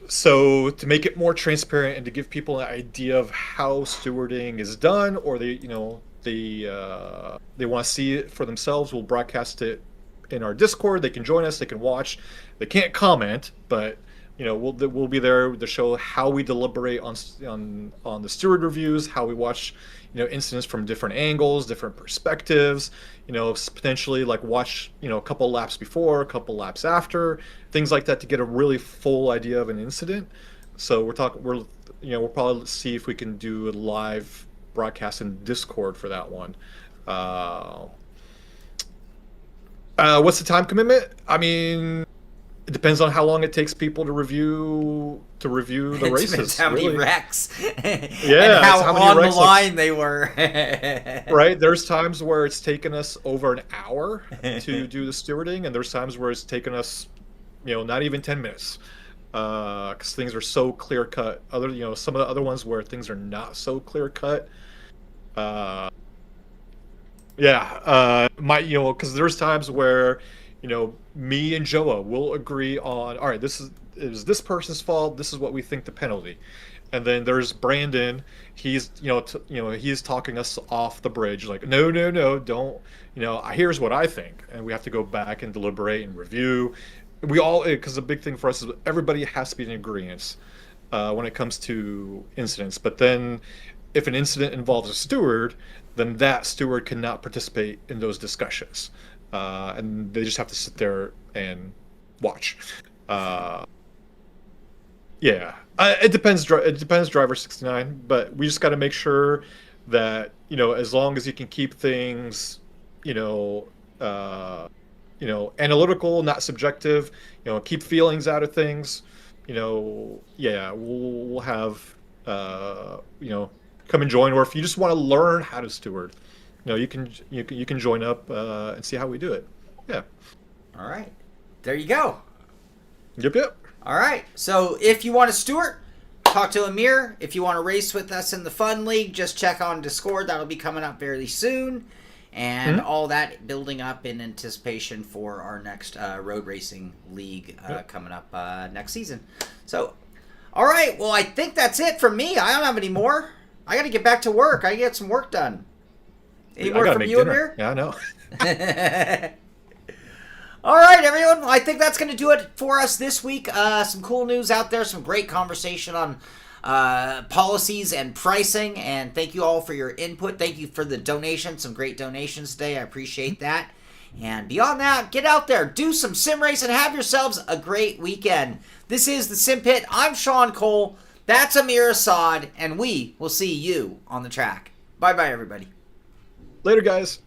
[SPEAKER 4] so to make it more transparent and to give people an idea of how stewarding is done, or they want to see it for themselves, we'll broadcast it in our Discord. They can join us, they can watch, they can't comment, but we'll be there to show how we deliberate on the steward reviews, how we watch incidents from different angles, different perspectives, potentially watch a couple laps before, a couple laps after, things like that, to get a really full idea of an incident. So we'll probably see if we can do a live broadcast in Discord for that one. What's the time commitment? I mean, it depends on how long it takes people to review the races.
[SPEAKER 3] Depends how many
[SPEAKER 4] really.
[SPEAKER 3] wrecks.
[SPEAKER 4] Yeah,
[SPEAKER 3] and how
[SPEAKER 4] many
[SPEAKER 3] on
[SPEAKER 4] wrecks,
[SPEAKER 3] the line they were.
[SPEAKER 4] Right? There's times where it's taken us over an hour to do the stewarding, and there's times where it's taken us, not even 10 minutes. Because things are so clear cut. Some of the other ones where things are not so clear cut. Because there's times where, me and Joa will agree on, all right, it was this person's fault. This is what we think the penalty. And then there's Brandon. He's, he's talking us off the bridge. Like, no, don't. Here's what I think, and we have to go back and deliberate and review. We all, because the big thing for us is everybody has to be in agreement when it comes to incidents. But then, if an incident involves a steward, then that steward cannot participate in those discussions, and they just have to sit there and watch. It depends. It depends, driver 69. But we just got to make sure that as long as you can keep things, analytical, not subjective. Keep feelings out of things. We'll have come and join, or if you just want to learn how to steward, you can join up and see how we do it. Yeah.
[SPEAKER 3] All right, there you go.
[SPEAKER 4] Yep.
[SPEAKER 3] All right, so if you want to steward, talk to Amir. If you want to race with us in the Fun League, just check on Discord. That'll be coming up fairly soon. And all that building up in anticipation for our next road racing league coming up next season. So, all right. Well, I think that's it from me. I don't have any more. I got to get back to work. I get some work done. Any more from you, Amir?
[SPEAKER 4] Yeah, I know.
[SPEAKER 3] All right, everyone. Well, I think that's going to do it for us this week. Some cool news out there. Some great conversation on policies and pricing, and thank you all for your input. Thank you for the donations, some great donations today. I appreciate that. And beyond that, get out there, do some sim race, and have yourselves a great weekend. This is the Simpit. I'm Shaun Cole. That's Amir Assad, and we will see you on the track. Bye-bye, everybody.
[SPEAKER 4] Later, guys.